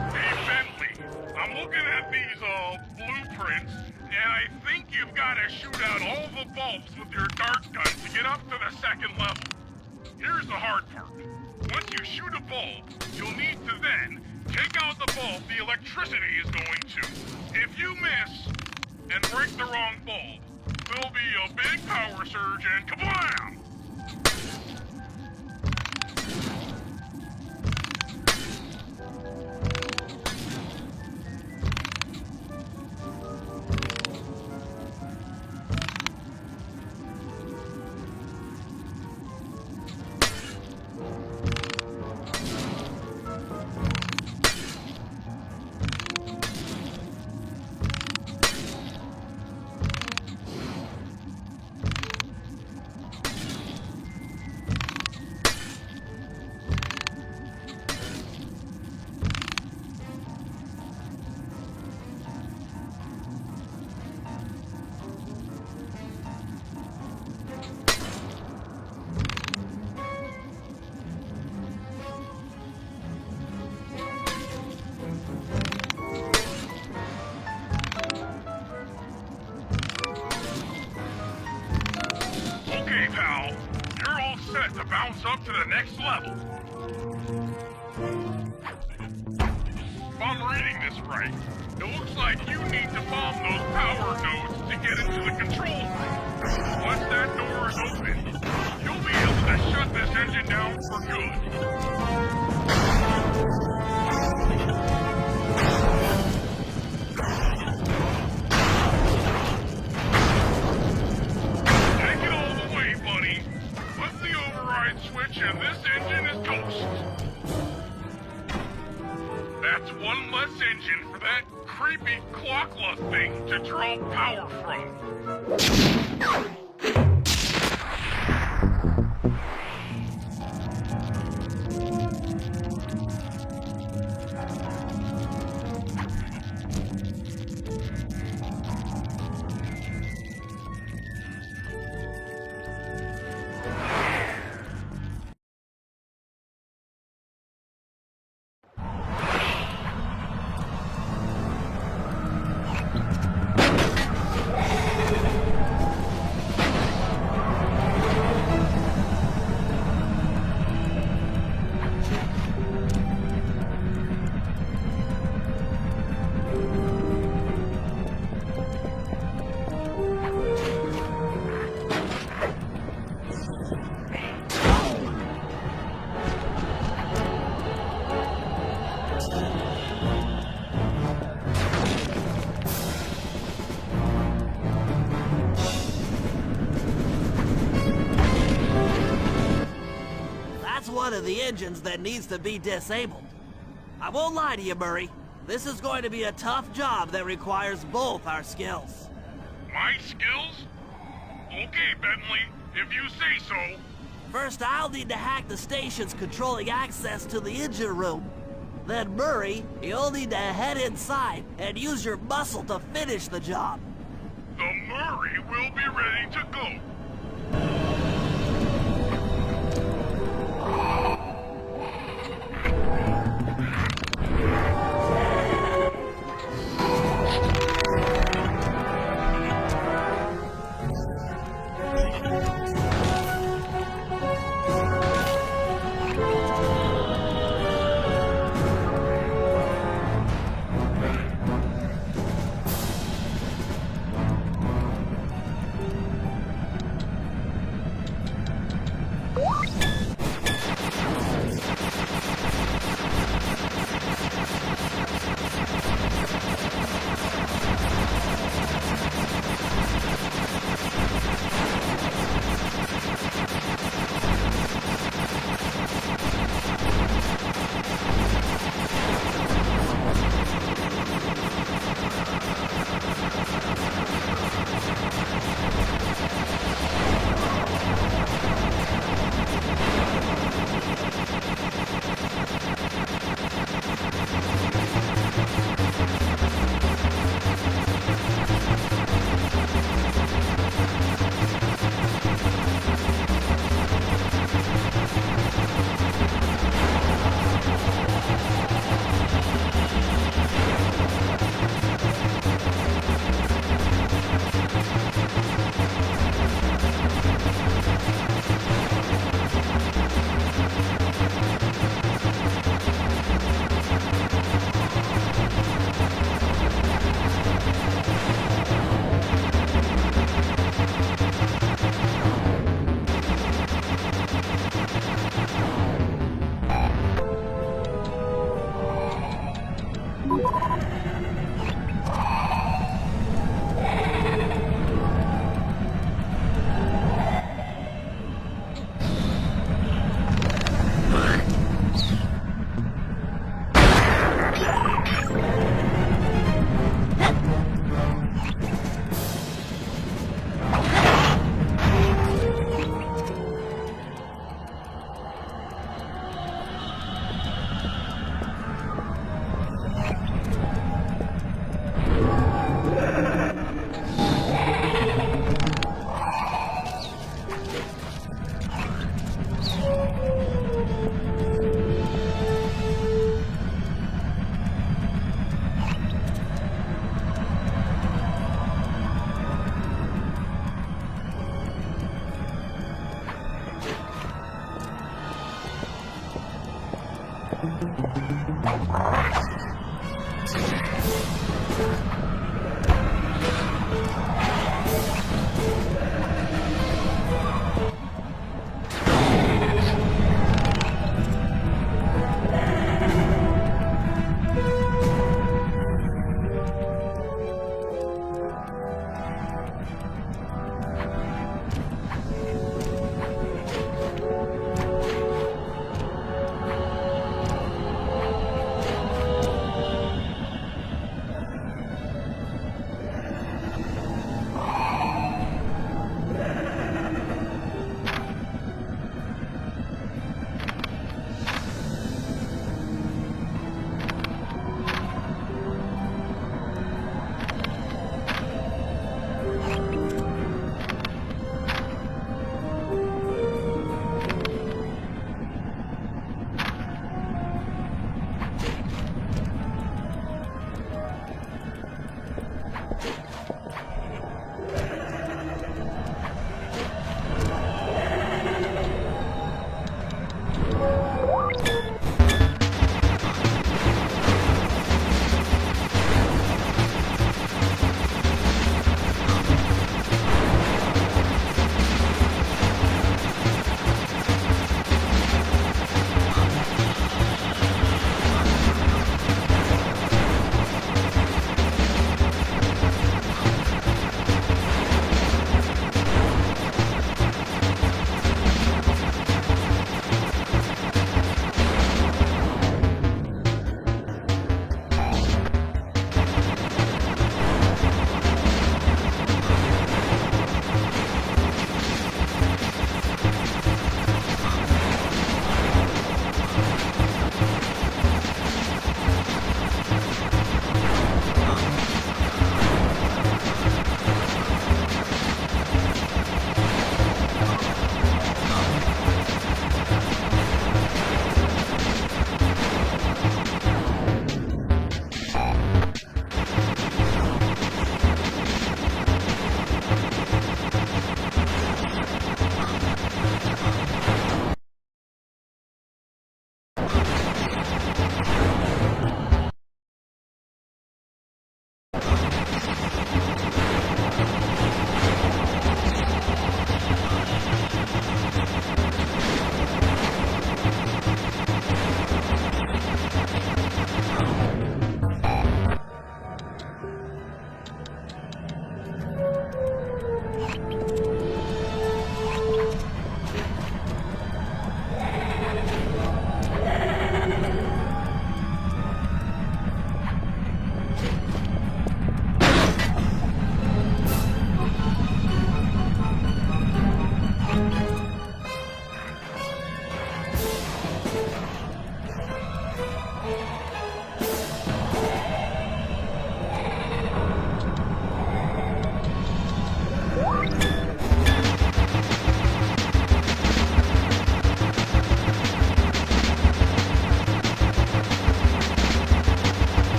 Hey, Bentley, I'm looking at these, blueprints, and I think you've got to shoot out all the bulbs with your dart gun to get up to the second level. Here's the hard part. Once you shoot a bulb, you'll need to then take out the bulb the electricity is going to. If you miss and break the wrong bulb, there'll be a big power surge and kablam! Okay, pal. You're all set to bounce up to the next level. If I'm reading this right, it looks like you need to bomb those power nodes to get into the control room. Once that door is open, you'll be able to shut this engine down for good. Take it all the way, buddy. Flip the override switch and this engine is toast. That's one less engine for that creepy clockla thing to draw power from. That's one of the engines that needs to be disabled. I won't lie to you, Murray. This is going to be a tough job that requires both our skills. My skills? Okay, Bentley, if you say so. First, I'll need to hack the stations controlling access to the engine room. Then, Murray, you'll need to head inside and use your muscle to finish the job. The Murray will be ready to go.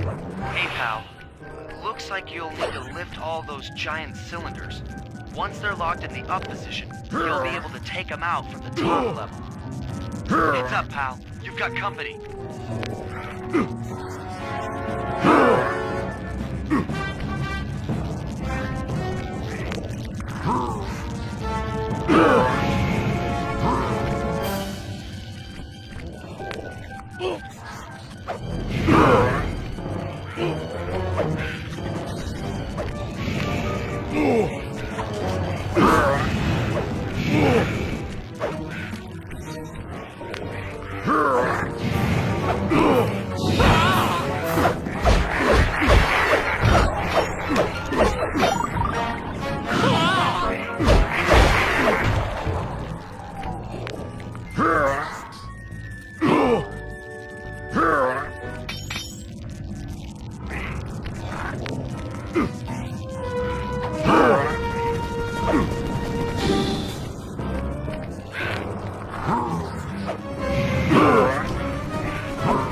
Hey, pal. Looks like you'll need to lift all those giant cylinders. Once they're locked in the up position, you'll be able to take them out from the top level. Heads up, pal. You've got company.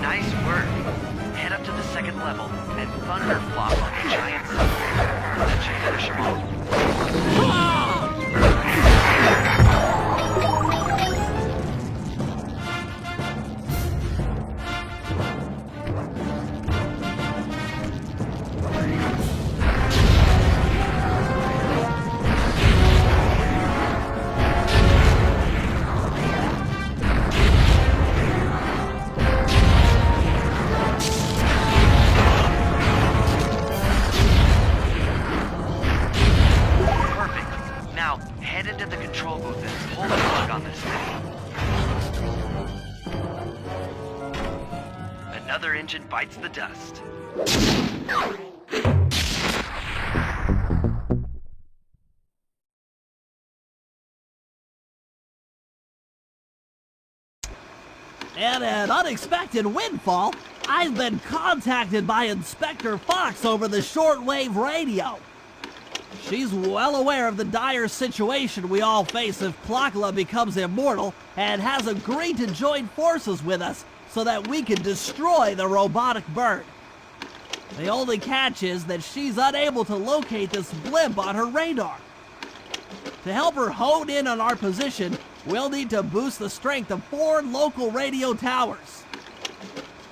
Nice work. Head up to the second level and thunder flop on the giant cylinder. That should finish him off. Head into the control booth and pull the plug on this thing. Another engine bites the dust. And an unexpected windfall, I've been contacted by Inspector Fox over the shortwave radio. She's well aware of the dire situation we all face if Klakla becomes immortal and has agreed to join forces with us so that we can destroy the robotic bird. The only catch is that she's unable to locate this blimp on her radar. To help her hone in on our position, we'll need to boost the strength of 4 local radio towers.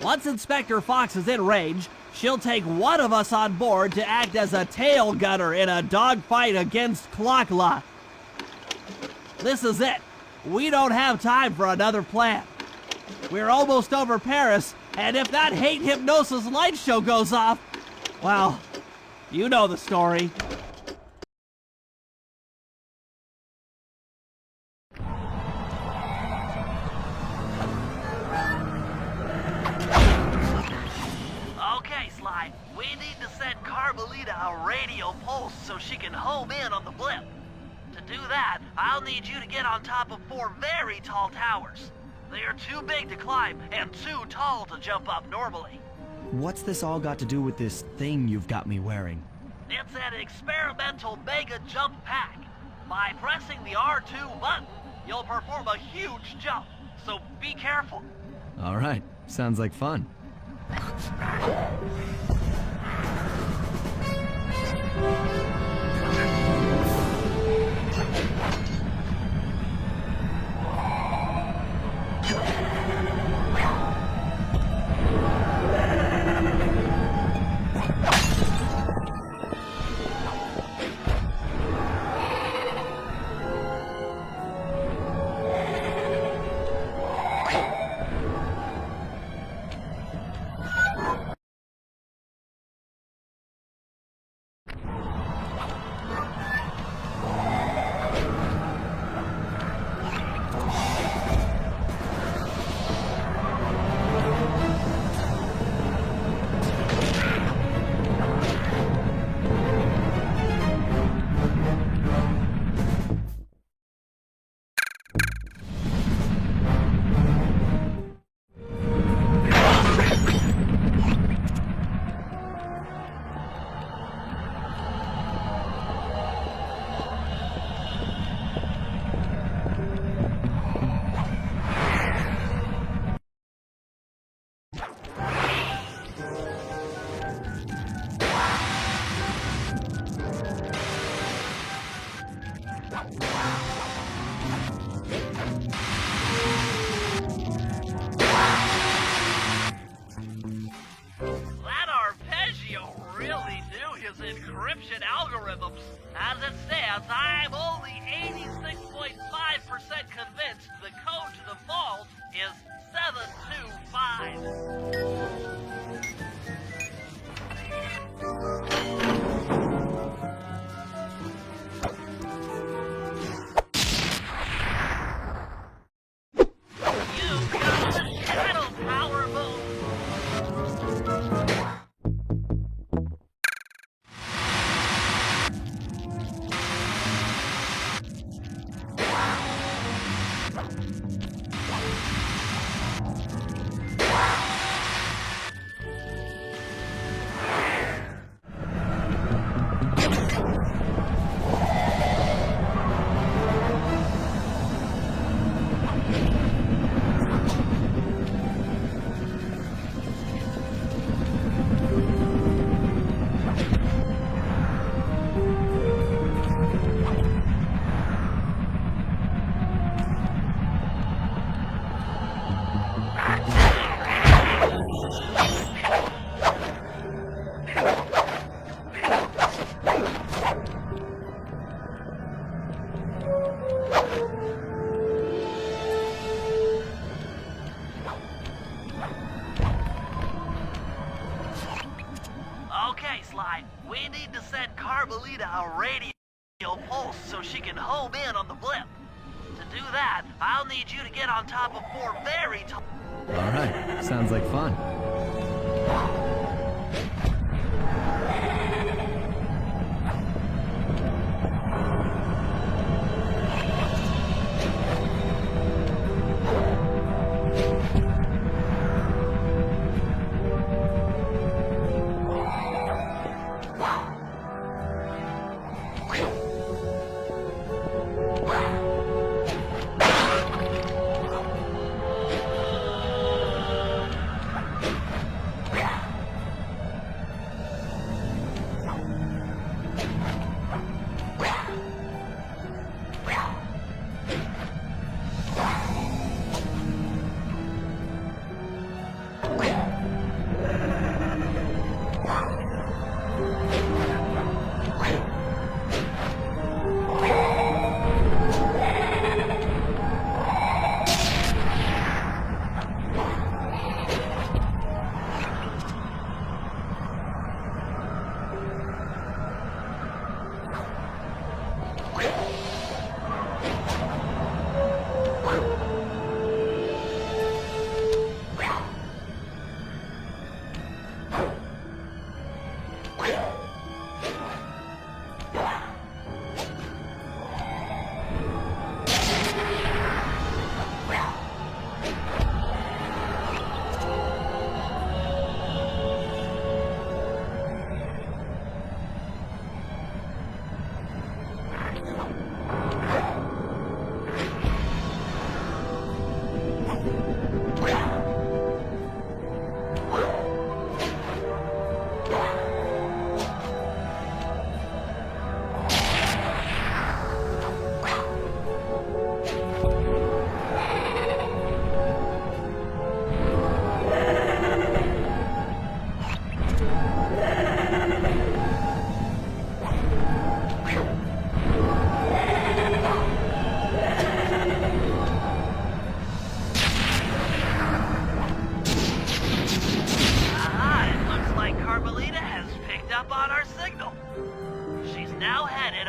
Once Inspector Fox is in range, she'll take one of us on board to act as a tail gunner in a dogfight against Klakla. This is it. We don't have time for another plan. We're almost over Paris, and if that hate hypnosis light show goes off, well, you know the story. We need to send Carmelita a radio pulse so she can home in on the blimp. To do that, I'll need you to get on top of 4 very tall towers. They are too big to climb and too tall to jump up normally. What's this all got to do with this thing you've got me wearing? It's an experimental mega jump pack. By pressing the R2 button, you'll perform a huge jump, so be careful. All right, sounds like fun. encryption algorithms. As it stands, I'm only 86.5% convinced the code to the vault is 725. You've got the shadow power move. Okay, Sly, we need to send Carmelita a radio pulse so she can home in on the blip. To do that, I'll need you to get on top of four very tall... Alright, sounds like fun.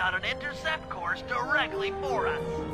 on an intercept course directly for us.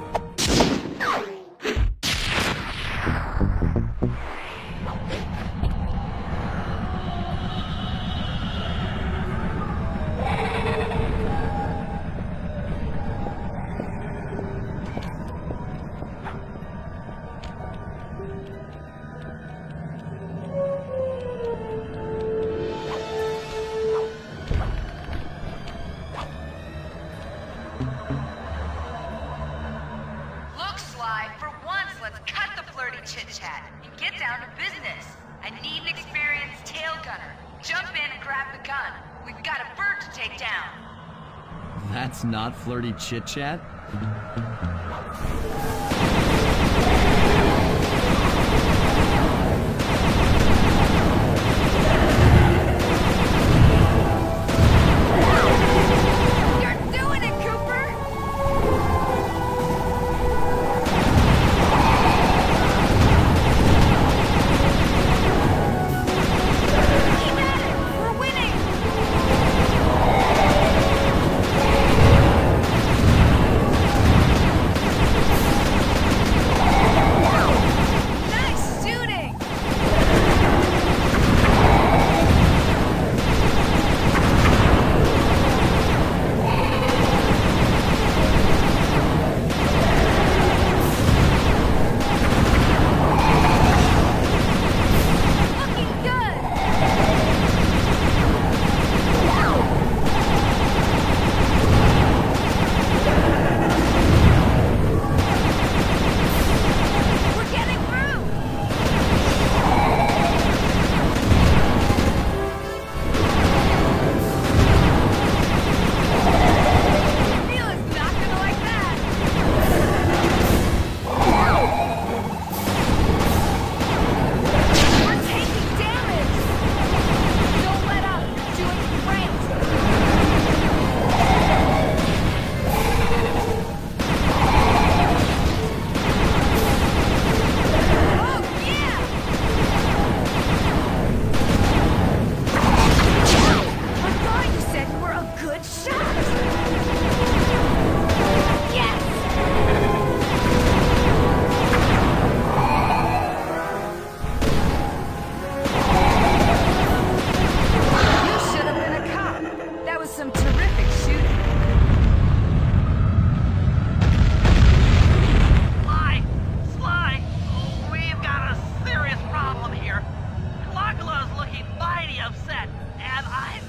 Chit-chat and get down to business. I need an experienced tail gunner. Jump in and grab the gun. We've got a bird to take down. That's not flirty chit-chat?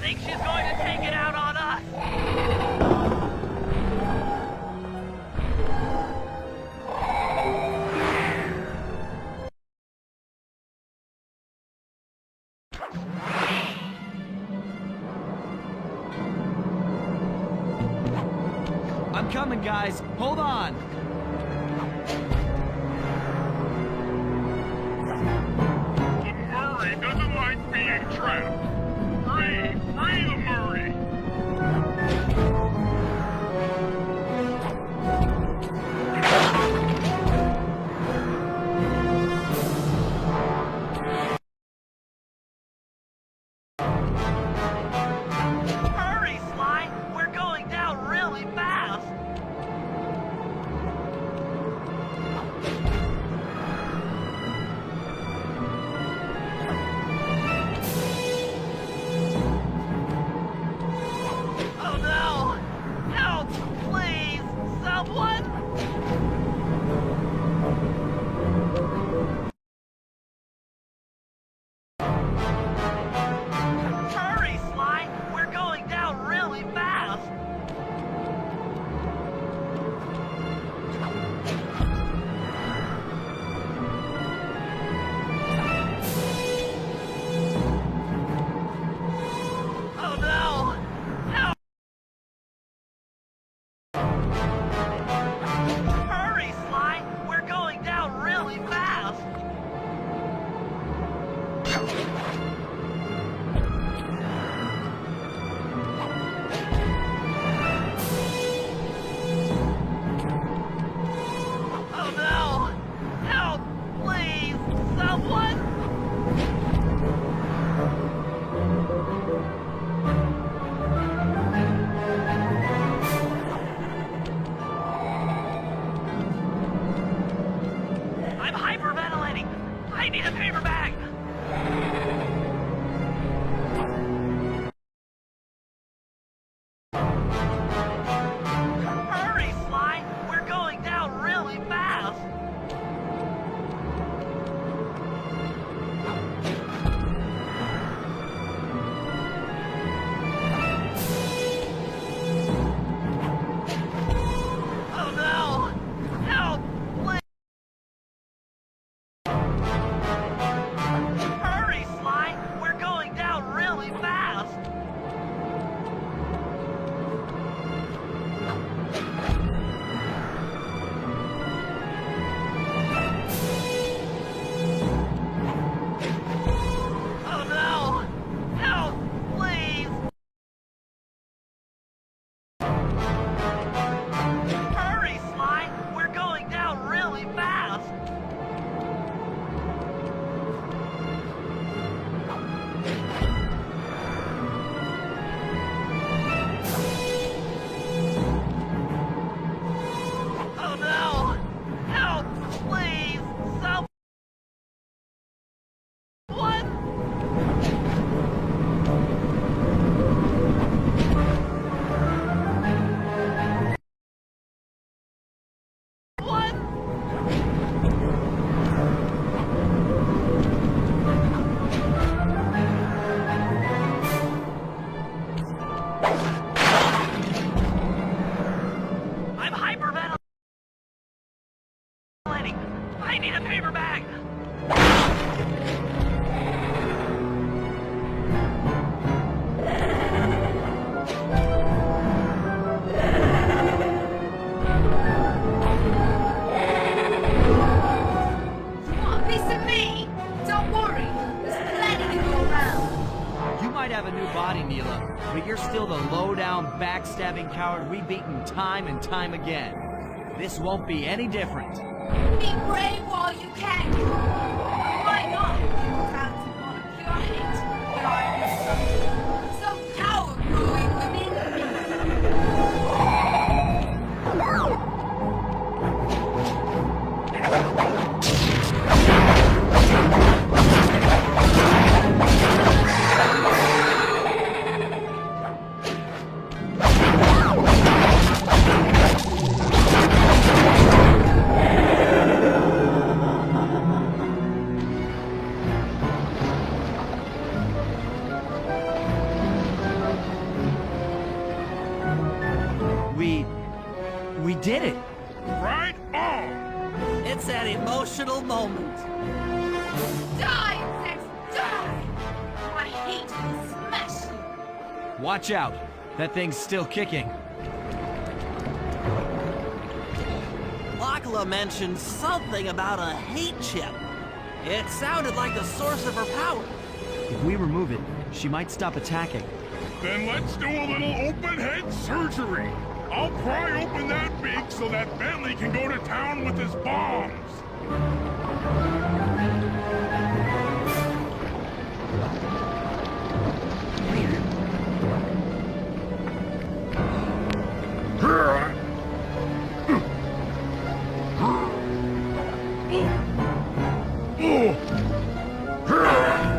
think she's going to take it out on us. I'm coming, guys. Hold on. The Murray doesn't like being trapped. Free the Murray. Hurry, Sly! We're going down really fast! Oh no! Help! Please! Someone! Hurry, Sly! We're going down really fast! Oh no! Help! Hurry, Sly! We're going down really fast! Oh no! Help! Please! Someone! I'm hyperventilating! I need a paper bag! Hurry, Sly! We're going down really fast! Oh no! Help! Please! Hurry, Sly! We're going down really fast! Oh no! Help! Please! Hurry, Sly! We're going down really fast! Oh no! Help! Please! Someone! What? I'm hyperventilating. I need a paper bag. You want a piece of me? Don't worry, there's plenty to go around. You might have a new body, Neela, but you're still the low-down, backstabbing coward we've beaten time and time again. This won't be any different. Be brave while you can. Why not? Crowds want to cure hate, but I'm some power brewing within me. did it! Right on! It's an emotional moment. Die, insects, die! I hate to smash you. Watch out! That thing's still kicking. Lachla mentioned something about a hate chip. It sounded like the source of her power. If we remove it, she might stop attacking. Then let's do a little open head surgery. I'll pry open that beak so that Bentley can go to town with his bombs.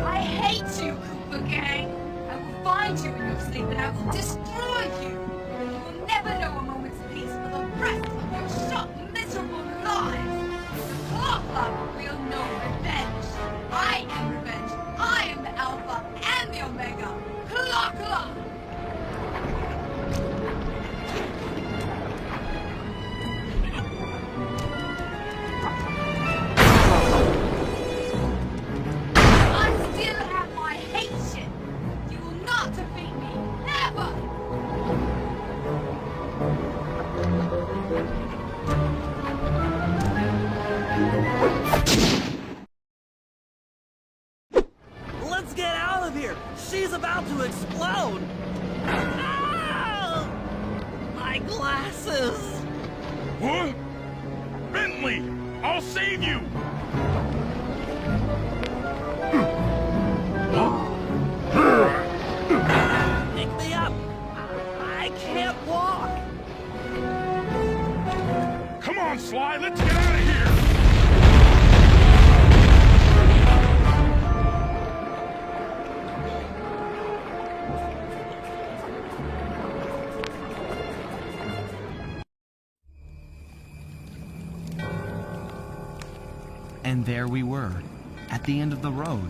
I hate you, Cooper Gang. I will find you in your sleep and I will destroy you. You will never know a moment's peace for the rest of your short, miserable lives. Clockwork will know revenge. I am revenge. I am the Alpha and the Omega. Clockwork! I still have my hate shit. You will not defeat me. Never! Let's get out of here. She's about to explode. Ah! My glasses. What? Bentley, I'll save you! Pick me up. I can't walk. Come on, Sly, let's get out of here! And there we were, at the end of the road.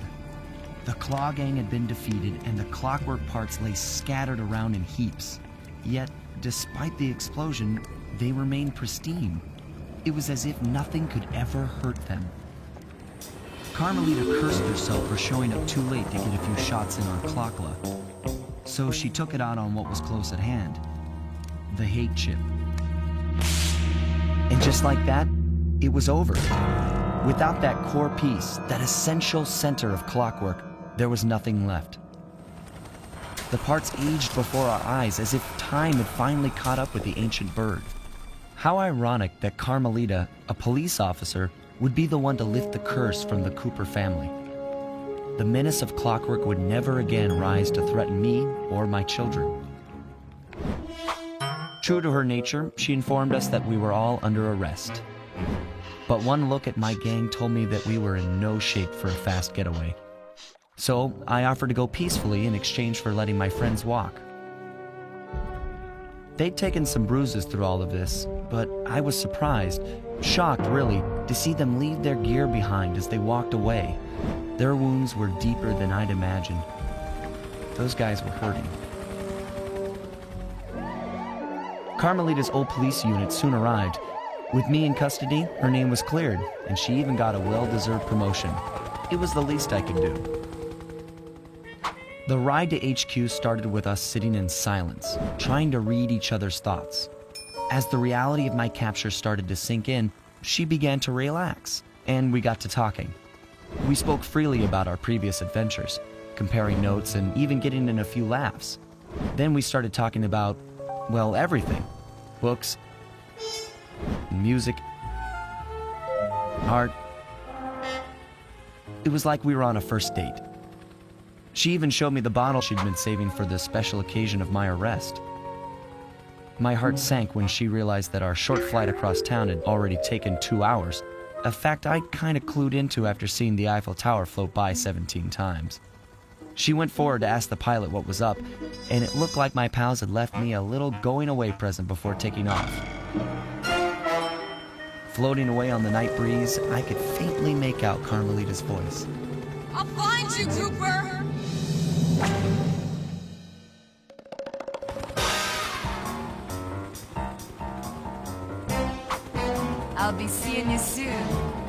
The Claw Gang had been defeated, and the clockwork parts lay scattered around in heaps. Yet, despite the explosion, they remained pristine. It was as if nothing could ever hurt them. Carmelita cursed herself for showing up too late to get a few shots in on Clockla. So she took it out on what was close at hand, the hate chip. And just like that, it was over. Without that core piece, that essential center of clockwork, there was nothing left. The parts aged before our eyes as if time had finally caught up with the ancient bird. How ironic that Carmelita, a police officer, would be the one to lift the curse from the Cooper family. The menace of clockwork would never again rise to threaten me or my children. True to her nature, she informed us that we were all under arrest. But one look at my gang told me that we were in no shape for a fast getaway. So I offered to go peacefully in exchange for letting my friends walk. They'd taken some bruises through all of this, but I was surprised, shocked really, to see them leave their gear behind as they walked away. Their wounds were deeper than I'd imagined. Those guys were hurting. Carmelita's old police unit soon arrived. With me in custody, her name was cleared, and she even got a well-deserved promotion. It was the least I could do. The ride to HQ started with us sitting in silence, trying to read each other's thoughts. As the reality of my capture started to sink in, she began to relax, and we got to talking. We spoke freely about our previous adventures, comparing notes and even getting in a few laughs. Then we started talking about, well, everything. Books, music, art. It was like we were on a first date. She even showed me the bottle she'd been saving for the special occasion of my arrest. My heart sank when she realized that our short flight across town had already taken 2 hours, a fact I'd kind of clued into after seeing the Eiffel Tower float by 17 times. She went forward to ask the pilot what was up, and it looked like my pals had left me a little going-away present before taking off. Floating away on the night breeze, I could faintly make out Carmelita's voice. I'll find you, Cooper! I'll be seeing you soon.